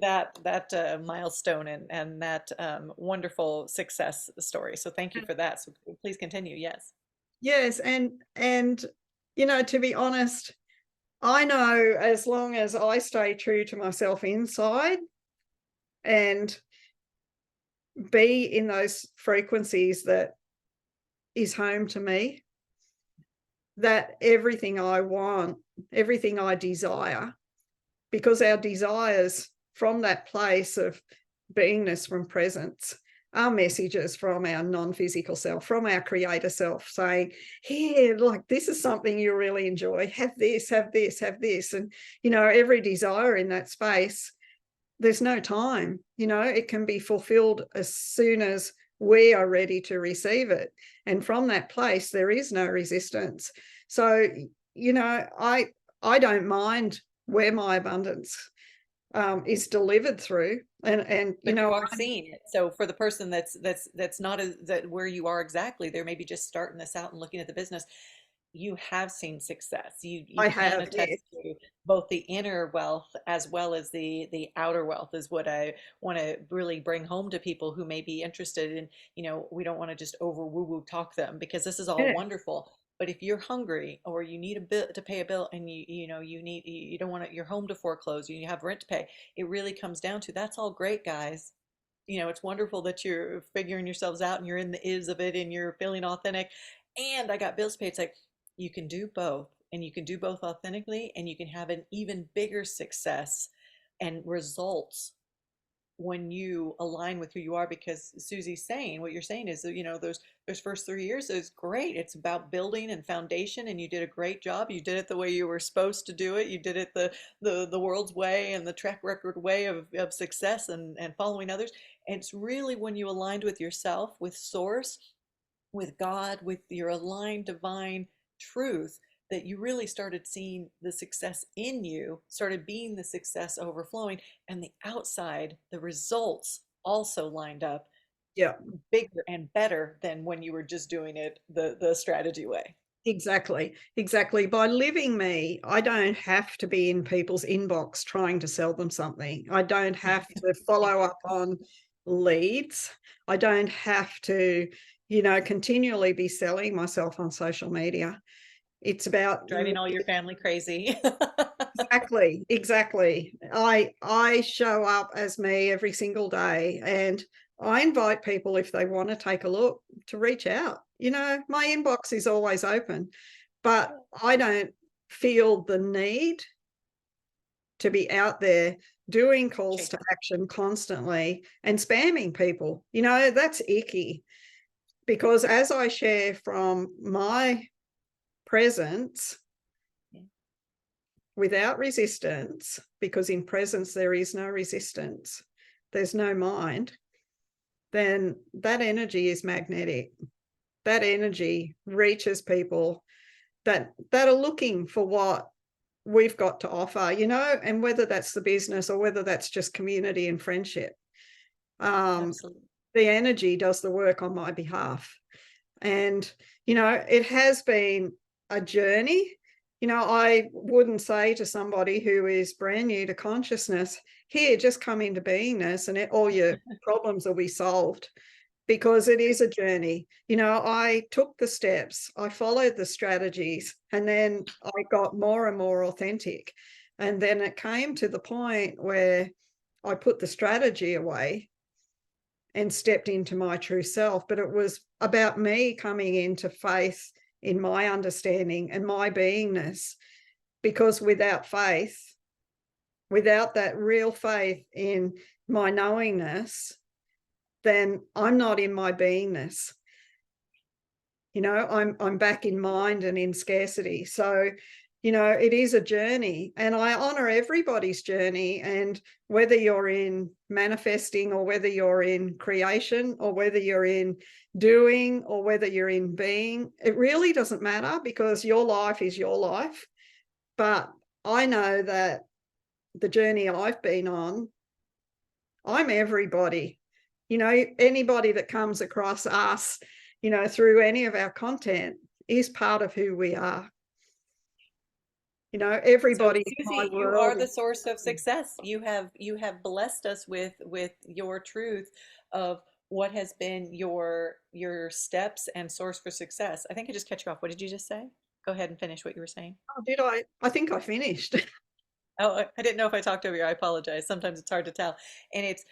that milestone and that wonderful success story. So thank you for that. So please continue. Yes. Yes, and to be honest, I know as long as I stay true to myself inside and be in those frequencies that is home to me, that everything I want, everything I desire, because our desires from that place of beingness, from presence, are messages from our non-physical self, from our creator self, saying, here, like, this is something you really enjoy, have this, have this, have this. And every desire in that space, there's no time, it can be fulfilled as soon as we are ready to receive it. And from that place, there is no resistance. So, I don't mind where my abundance is delivered through. And But you are seeing it. So for the person that's not that where you are exactly, they're maybe just starting this out and looking at the business. You have seen success. You I can have, yes. attest to both the inner wealth as well as the outer wealth is what I want to really bring home to people who may be interested in, we don't want to just over woo woo talk them because this is all Yeah, wonderful. But if you're hungry or you need a bill to pay a bill and you don't want your home to foreclose, you have rent to pay, it really comes down to that's all great, guys. It's wonderful that you're figuring yourselves out and you're in the is of it and you're feeling authentic. And I got bills paid. It's like you can do both, and you can do both authentically, and you can have an even bigger success and results when you align with who you are. Because Susie's saying, what you're saying is that those first 3 years is great. It's about building and foundation, and you did a great job. You did it the way you were supposed to do it. You did it the world's way and the track record way of success and following others. And it's really when you aligned with yourself, with source, with God, with your aligned divine truth, that you really started seeing the success in you, started being the success overflowing, and the outside, the results also lined up yeah. bigger and better than when you were just doing it the strategy way. Exactly, exactly. By living me, I don't have to be in people's inbox trying to sell them something. I don't have to follow up on leads. I don't have to, continually be selling myself on social media. It's about Driving all your family crazy. exactly, exactly. I show up as me every single day, and I invite people, if they want to take a look, to reach out. My inbox is always open, but I don't feel the need to be out there doing calls to Chasing. action constantly and spamming people. That's icky, because as I share from my presence Yeah, without resistance, because in presence there is no resistance, there's no mind, then that energy is magnetic. That energy reaches people that are looking for what we've got to offer, and whether that's the business or whether that's just community and friendship. Um, absolutely. the energy does the work on my behalf. And, it has been a journey. I wouldn't say to somebody who is brand new to consciousness, here, just come into beingness and all your problems will be solved, because it is a journey. I took the steps, I followed the strategies, and then I got more and more authentic. And then it came to the point where I put the strategy away and stepped into my true self. But it was about me coming into faith in my understanding and my beingness, because without faith, without that real faith in my knowingness, then I'm not in my beingness. I'm back in mind and in scarcity. So, it is a journey, and I honor everybody's journey. And whether you're in manifesting, or whether you're in creation, or whether you're in doing, or whether you're in being, it really doesn't matter, because your life is your life. But I know that the journey I've been on, I'm everybody. Anybody that comes across us, through any of our content, is part of who we are. So Everybody in my Susie, you are world. the source of success. You have blessed us with your truth of what has been your steps and source for success. I think I just cut you off. What did you just say? Go ahead and finish what you were saying. Oh, did I? I think I finished. Oh, I didn't know if I talked over you. I apologize. Sometimes it's hard to tell. And it's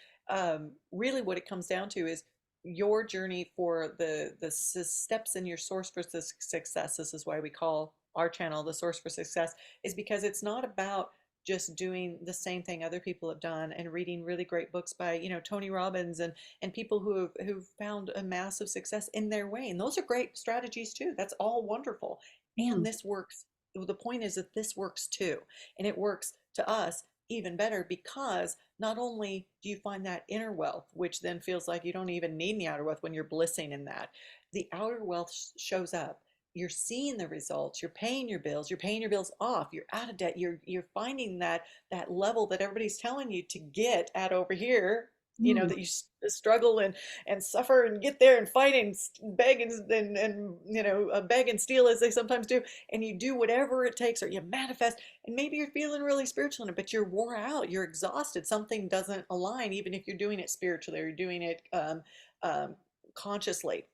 really what it comes down to is your journey for the steps in your source for success. This is why we call our channel the source for success, is because it's not about just doing the same thing other people have done and reading really great books by, Tony Robbins and people who've found a massive success in their way. And those are great strategies too. That's all wonderful. And Mm, this works. The point is that this works too. And it works to us even better because not only do you find that inner wealth, which then feels like you don't even need the outer wealth when you're blissing in that, the outer wealth shows up. You're seeing the results. You're paying your bills. You're paying your bills off. You're out of debt. You're finding that level that everybody's telling you to get at over here. mm. That you struggle and suffer and get there and fight and beg and beg and steal as they sometimes do, and you do whatever it takes, or you manifest, and maybe you're feeling really spiritual in it, but you're wore out, you're exhausted, something doesn't align, even if you're doing it spiritually or you're doing it um, consciously,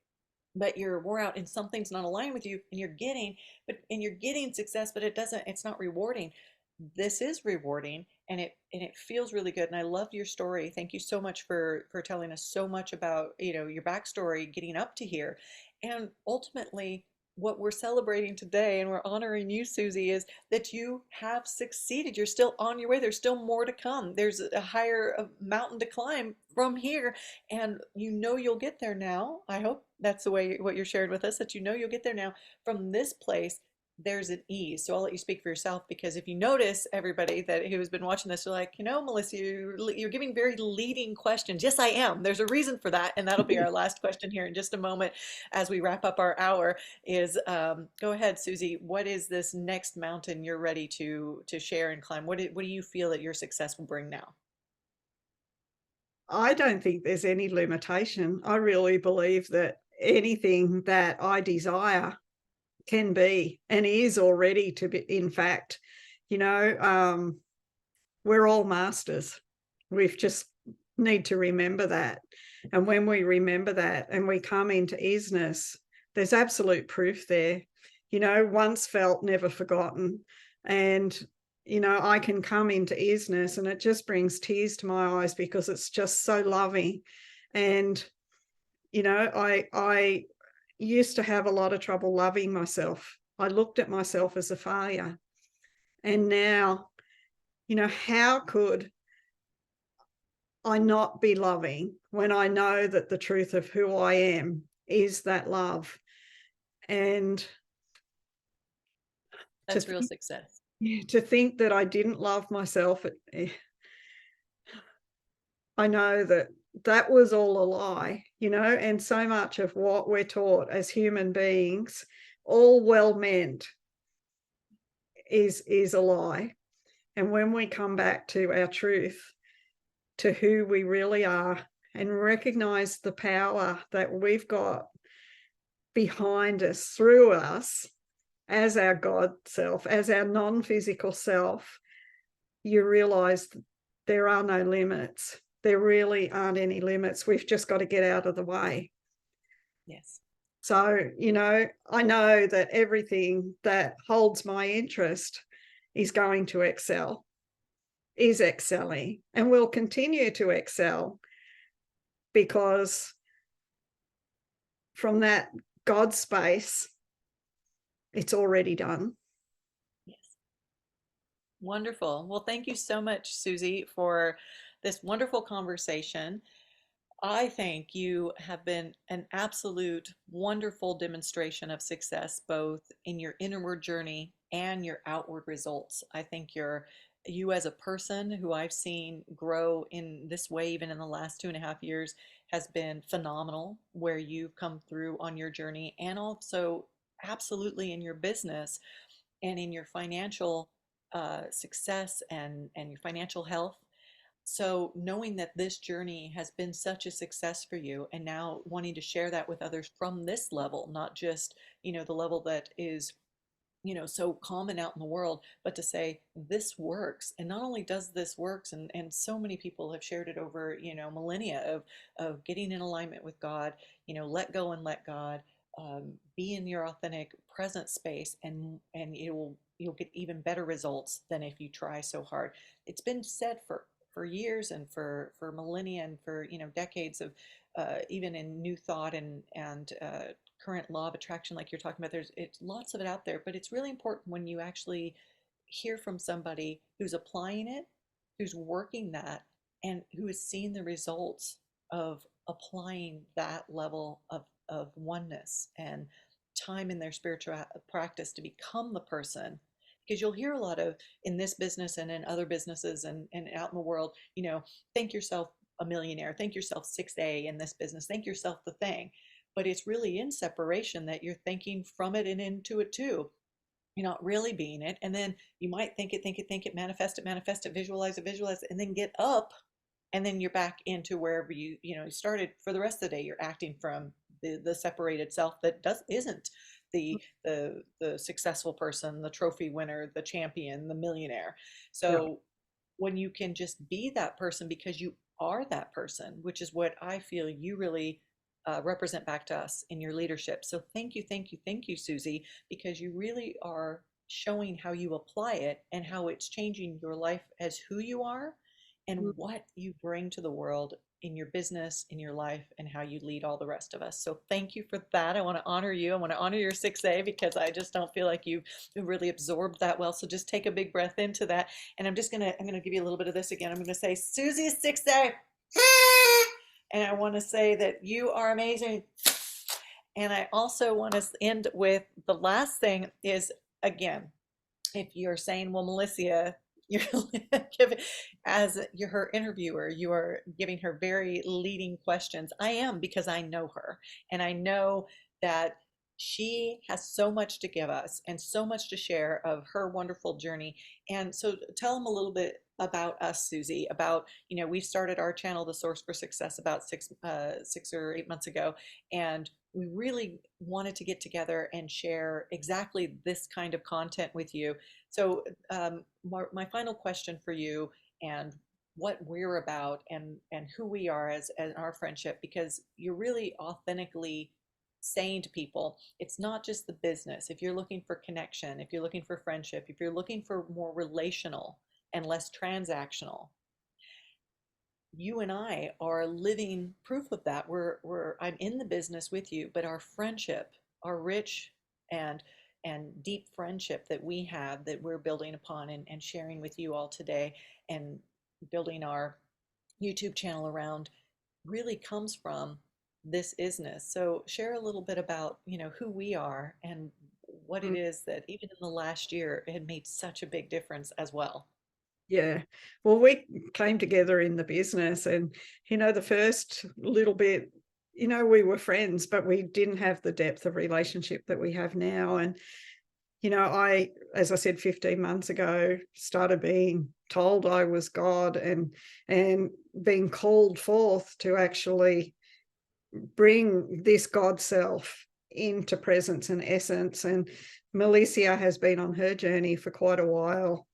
but you're wore out and something's not aligned with you, and you're getting success, but it's not rewarding. This is rewarding, and it feels really good, and I loved your story. Thank you so much for telling us so much about your backstory getting up to here. And ultimately, what we're celebrating today, and we're honoring you, Susie, is that you have succeeded. You're still on your way. There's still more to come. There's a higher mountain to climb from here, and you'll get there now. I hope that's the way what you're sharing with us, that you'll get there now. From this place, there's an ease. So I'll let you speak for yourself, because if you notice, everybody that who has been watching this, are like, Melissa, you're giving very leading questions. Yes, I am. There's a reason for that, and that'll be our last question here in just a moment as we wrap up our hour. Is go ahead, Susie. What is this next mountain you're ready to share and climb? What do you feel that your success will bring now? I don't think there's any limitation. I really believe that anything that I desire can be, and is already to be. In fact, you know, um, we're all masters. We've just need to remember that. And when we remember that and we come into easiness, there's absolute proof there. Once felt, never forgotten. And, I can come into easiness and it just brings tears to my eyes, because it's just so loving. And, I used to have a lot of trouble loving myself. I looked at myself as a failure. And now, how could I not be loving when I know that the truth of who I am is that love? And to That's real think, success. to think that I didn't love myself, I know that that was all a lie, and so much of what we're taught as human beings, all well meant, is a lie. And when we come back to our truth, to who we really are, and recognize the power that we've got behind us, through us, as our God self, as our non-physical self, you realize there are no limits. There really aren't any limits. We've just got to get out of the way. Yes. So, I know that everything that holds my interest is going to excel, is excelling, and will continue to excel, because from that God space, it's already done. Yes. Wonderful. Well, thank you so much, Susie, for this wonderful conversation. I think you have been an absolute wonderful demonstration of success, both in your inward journey and your outward results. I think you as a person who I've seen grow in this way, even in the last 2.5 years, has been phenomenal where you've come through on your journey, and also absolutely in your business and in your financial success and your financial health. So knowing that this journey has been such a success for you, and now wanting to share that with others from this level, not just, the level that is, so common out in the world, but to say this works. And not only does this works, and so many people have shared it over, millennia of getting in alignment with God, let go and let God, be in your authentic present space, and you'll get even better results than if you try so hard. It's been said for years and for millennia and for decades of even in new thought and current law of attraction, like you're talking about. There's it's lots of it out there, but it's really important when you actually hear from somebody who's applying it, who's working that, and who has seen the results of applying that level of oneness and time in their spiritual practice to become the person. Because you'll hear a lot of, in this business and in other businesses and out in the world, think yourself a millionaire, think yourself 6A in this business, think yourself the thing. But it's really in separation that you're thinking from it and into it too. You're not really being it. And then you might think it, manifest it, visualize it, and then get up, and then you're back into wherever you started. For the rest of the day, you're acting from the separated self that isn't the successful person, the trophy winner, the champion, the millionaire. Yeah. So when you can just be that person because you are that person, which is what I feel you really represent back to us in your leadership. So thank you, Suzie, because you really are showing how you apply it and how it's changing your life as who you are and what you bring to the world in your business, in your life, and how you lead all the rest of us. So thank you for that. I want to honor you. I want to honor your 6A because I just don't feel like you've really absorbed that well. So just take a big breath into that. And I'm gonna give you a little bit of this again. I'm gonna say Suzie 6A. And I want to say that you are amazing. And I also want to end with the last thing is, again, if you're saying, well, Malissia, you're giving, as you're her interviewer, you are giving her very leading questions. I am, because I know her, and I know that she has so much to give us and so much to share of her wonderful journey. And so tell them a little bit about us, Suzie, about, we've started our channel, The Source for Success, about 6 or 8 months ago. And we really wanted to get together and share exactly this kind of content with you. So my final question for you, and what we're about, and who we are as our friendship, because you're really authentically saying to people, it's not just the business. If you're looking for connection, if you're looking for friendship, if you're looking for more relational and less transactional, you and I are living proof of that. I'm in the business with you, but our friendship, our rich and deep friendship that we have, that we're building upon and sharing with you all today, and building our YouTube channel around, really comes from this isness. So share a little bit about, who we are and what it is that even in the last year it had made such a big difference as well. Yeah. Well, we came together in the business, and, the first little bit, we were friends, but we didn't have the depth of relationship that we have now. And, as I said, 15 months ago, started being told I was God, and being called forth to actually bring this God self into presence and essence. And Malissia has been on her journey for quite a while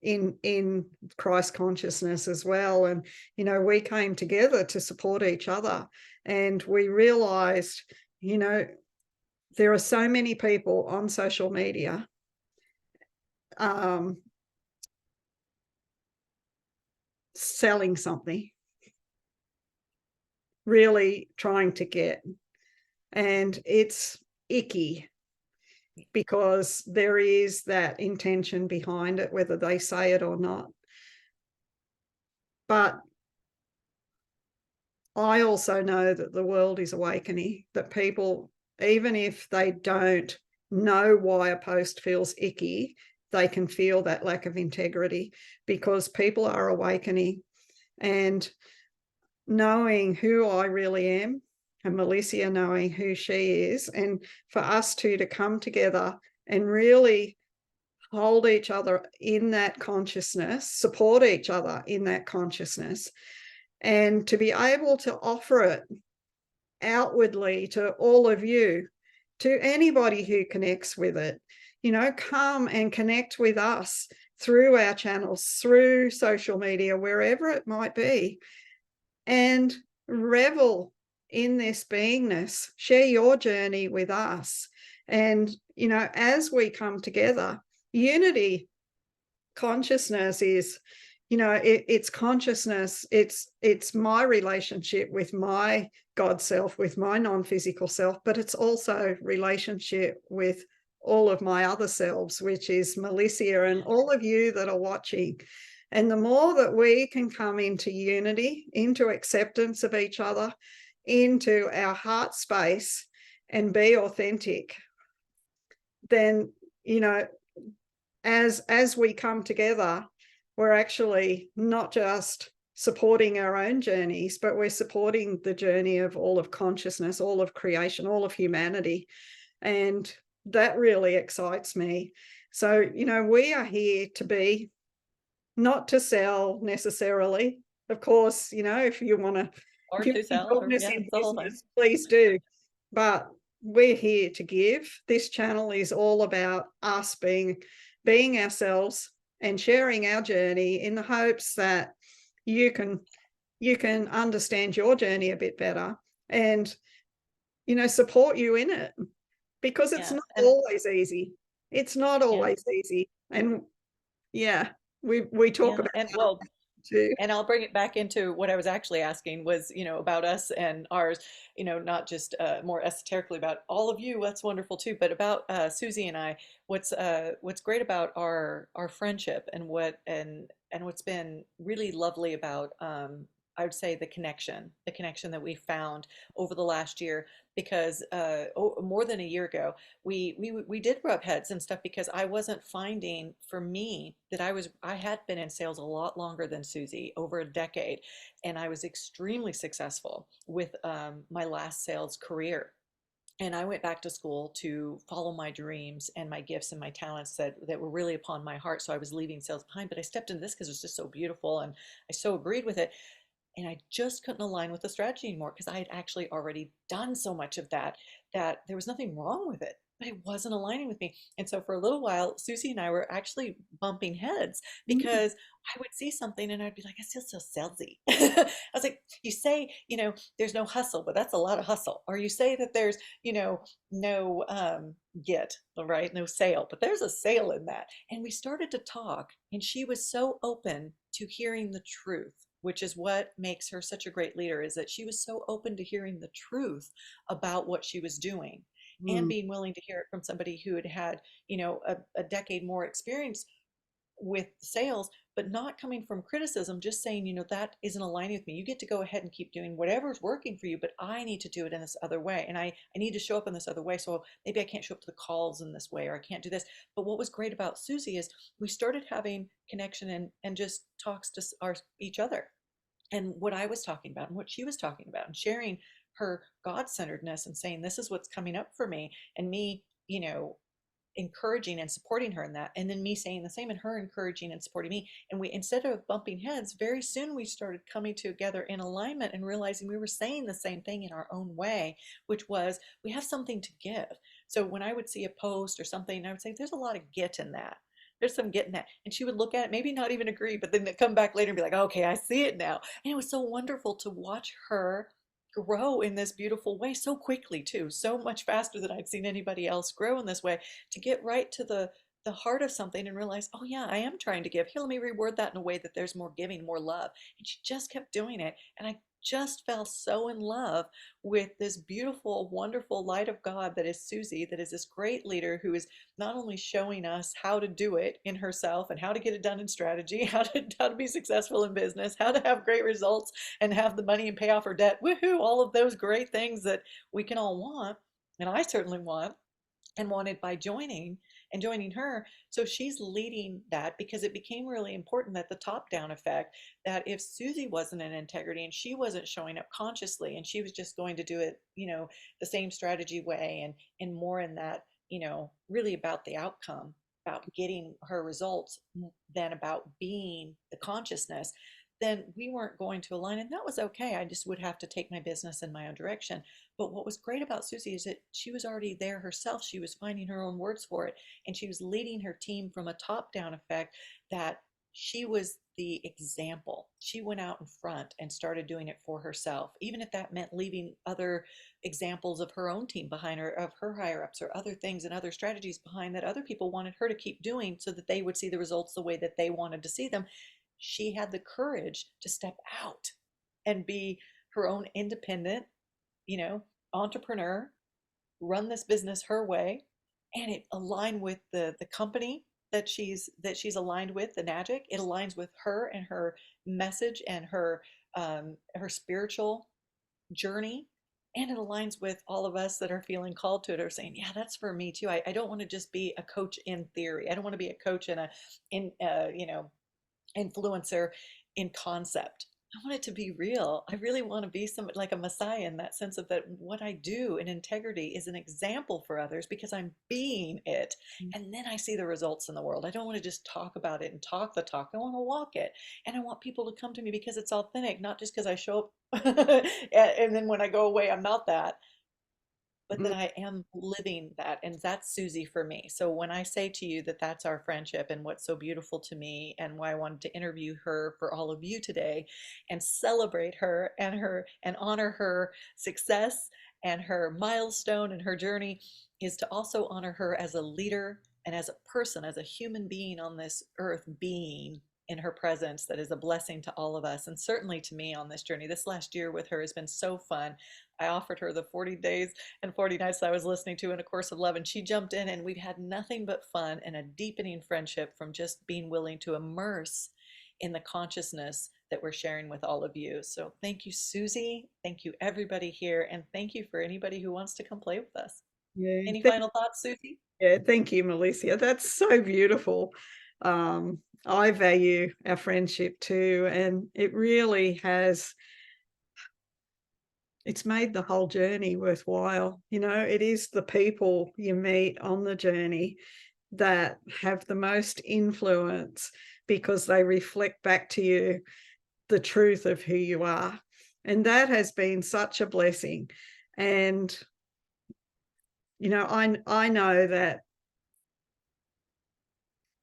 in Christ consciousness as well. And, we came together to support each other, and we realized, there are so many people on social media selling something, really trying to get, and it's icky because there is that intention behind it, whether they say it or not. But I also know that the world is awakening, that people, even if they don't know why a post feels icky, they can feel that lack of integrity because people are awakening. And knowing who I really am, and Malissia knowing who she is, and for us two to come together and really hold each other in that consciousness, support each other in that consciousness, and to be able to offer it outwardly to all of you, to anybody who connects with it. Come and connect with us through our channels, through social media, wherever it might be, and revel in this beingness. Share your journey with us. And, as we come together, unity consciousness is, it's consciousness. It's my relationship with my God self, with my non-physical self, but it's also relationship with all of my other selves, which is Malissia and all of you that are watching. And the more that we can come into unity, into acceptance of each other, into our heart space and be authentic, then, you know, as we come together, we're actually not just supporting our own journeys, but we're supporting the journey of all of consciousness, all of creation, all of humanity. And that really excites me. So, we are here to be, not to sell necessarily. Of course, if you want to, Or if you to want to sell, join or us yeah, in it's the whole thing. business, please do. But we're here to give. This channel is all about us being ourselves and sharing our journey in the hopes that you can understand your journey a bit better and support you in it, because it's Yeah, not and always easy. It's not yeah, always easy. And yeah, we talk yeah, about and that well, too. and I'll bring it back into what I was actually asking was, about us and ours, not just more esoterically about all of you. That's wonderful too, but about Susie and I. What's great about our friendship and what's been really lovely about I would say the connection that we found over the last year, because more than a year ago, we did rub heads and stuff because I wasn't finding for me that I had been in sales a lot longer than Susie, over a decade, and I was extremely successful with my last sales career. And I went back to school to follow my dreams and my gifts and my talents that were really upon my heart. So I was leaving sales behind, but I stepped into this because it was just so beautiful and I so agreed with it. And I just couldn't align with the strategy anymore because I had actually already done so much of that that there was nothing wrong with it, but it wasn't aligning with me. And so for a little while, Susie and I were actually bumping heads Mm. because I would see something and I'd be like, I feel so salesy. I was like, you say, there's no hustle, but that's a lot of hustle. Or you say that there's, no get, right? No sale, but there's a sale in that. And we started to talk, and she was so open to hearing the truth, which is what makes her such a great leader, is that she was so open to hearing the truth about what she was doing and Mm. being willing to hear it from somebody who had had, a decade more experience with sales, but not coming from criticism, just saying, that isn't aligning with me. You get to go ahead and keep doing whatever's working for you, but I need to do it in this other way. And I need to show up in this other way. So maybe I can't show up to the calls in this way, or I can't do this. But what was great about Susie is we started having connection and just talks to each other, and what I was talking about and what she was talking about, and sharing her God-centeredness and saying, this is what's coming up for me, and me, encouraging and supporting her in that, and then me saying the same and her encouraging and supporting me. And we, instead of bumping heads, very soon we started coming together in alignment and realizing we were saying the same thing in our own way, which was, we have something to give. So when I would see a post or something, I would say, there's a lot of get in that, there's some getting that. And she would look at it, maybe not even agree, but then come back later and be like, okay, I see it now. And it was so wonderful to watch her grow in this beautiful way so quickly too, so much faster than I'd seen anybody else grow in this way, to get right to the heart of something and realize, oh yeah, I am trying to give. Here, let me reword that in a way that there's more giving, more love. And she just kept doing it. And I just fell so in love with this beautiful, wonderful light of God that is Suzie, that is this great leader who is not only showing us how to do it in herself and how to get it done in strategy, how to be successful in business, how to have great results and have the money and pay off her debt. Woohoo, all of those great things that we can all want, and I certainly want and wanted by joining her. So she's leading that because it became really important that the top down effect, that if Suzie wasn't in integrity and she wasn't showing up consciously and she was just going to do it, the same strategy way and more in that, really about the outcome, about getting her results than about being the consciousness, then we weren't going to align. And that was okay. I just would have to take my business in my own direction. But what was great about Suzie is that she was already there herself. She was finding her own words for it. And she was leading her team from a top down effect, that she was the example. She went out in front and started doing it for herself, even if that meant leaving other examples of her own team behind her, of her higher ups, or other things and other strategies behind that other people wanted her to keep doing so that they would see the results the way that they wanted to see them. She had the courage to step out and be her own independent, you know, entrepreneur, run this business her way, and it aligned with the company that she's aligned with, the Magic. It aligns with her and her message and her spiritual journey. And it aligns with all of us that are feeling called to it, or saying, yeah, that's for me too. I don't want to just be a coach in theory. I don't want to be a coach and a in influencer in concept. I want it to be real. I really want to be some like a messiah in that sense of that what I do in integrity is an example for others because I'm being it. And then I see the results in the world. I don't want to just talk about it and talk the talk. I want to walk it. And I want people to come to me because it's authentic, not just because I show up and then when I go away, I'm not that, but that Mm, I am living that. And that's Suzie for me. So when I say to you that that's our friendship and what's so beautiful to me and why I wanted to interview her for all of you today and celebrate her and honor her success and her milestone and her journey, is to also honor her as a leader and as a person, as a human being on this earth, being in her presence, that is a blessing to all of us and certainly to me on this journey. This last year with her has been so fun. I offered her the 40 days and 40 nights I was listening to in A Course of Love, and she jumped in, and we've had nothing but fun and a deepening friendship from just being willing to immerse in the consciousness that we're sharing with all of you. So thank you, Suzie. Thank you, everybody here. And thank you for anybody who wants to come play with us. yeah, Any final thoughts, Suzie? yeah, thank you, Malissia. That's so beautiful. I value our friendship too, and it really has. It's made the whole journey worthwhile. It is the people you meet on the journey that have the most influence because they reflect back to you the truth of who you are. And that has been such a blessing. And, I know that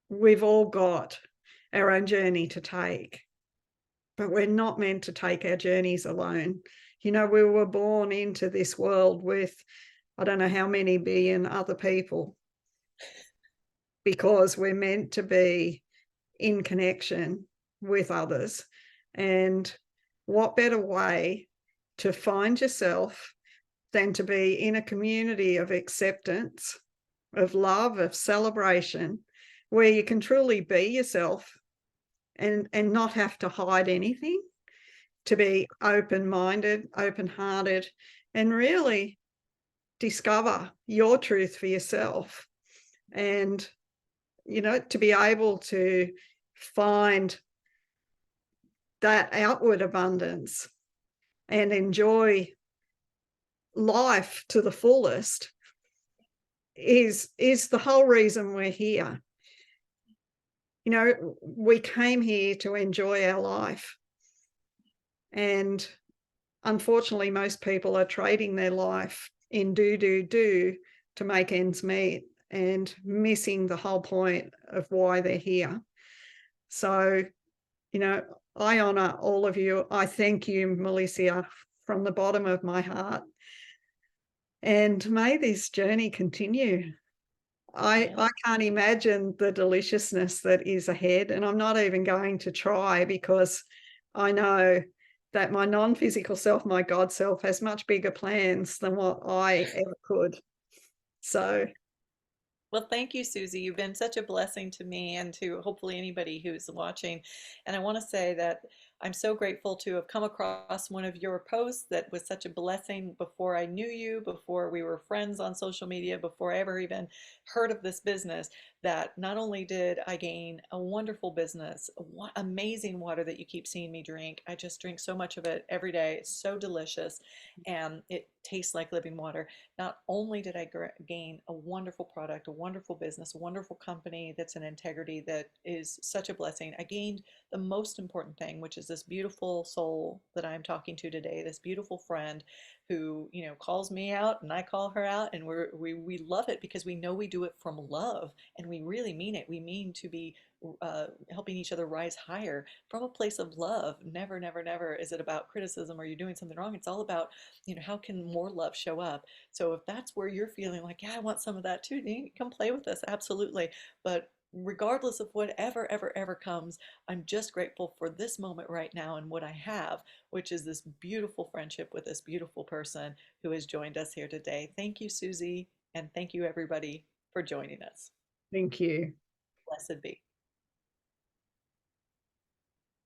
we've all got our own journey to take, but we're not meant to take our journeys alone. We were born into this world with, I don't know how many billion other people, because we're meant to be in connection with others. And what better way to find yourself than to be in a community of acceptance, of love, of celebration, where you can truly be yourself and not have to hide anything, to be open-minded, open-hearted, and really discover your truth for yourself. And, to be able to find that outward abundance and enjoy life to the fullest is the whole reason we're here. We came here to enjoy our life. And unfortunately, most people are trading their life in do to make ends meet and missing the whole point of why they're here. So, I honor all of you. I thank you, Malissia, from the bottom of my heart. And may this journey continue. I can't imagine the deliciousness that is ahead, and I'm not even going to try because I know that my non-physical self, my God self, has much bigger plans than what I ever could. So Well, thank you, Susie. You've been such a blessing to me and to hopefully anybody who's watching. And I want to say that I'm so grateful to have come across one of your posts that was such a blessing before I knew you, before we were friends on social media, before I ever even heard of this business. That not only did I gain a wonderful business, amazing water that you keep seeing me drink. I just drink so much of it every day. It's so delicious and it tastes like living water. Not only did I gain a wonderful product, a wonderful business, a wonderful company that's an integrity that is such a blessing, I gained the most important thing, which is this beautiful soul that I'm talking to today, this beautiful friend who, calls me out and I call her out, and we love it because we know we do it from love and we really mean it. We mean to be helping each other rise higher from a place of love. Never, never, never is it about criticism or you're doing something wrong. It's all about, how can more love show up? So if that's where you're feeling like, yeah, I want some of that too, then come play with us. Absolutely. But regardless of whatever ever comes, I'm just grateful for this moment right now and what I have, which is this beautiful friendship with this beautiful person who has joined us here today. Thank you, Susie, and thank you everybody for joining us. thank you. Blessed be.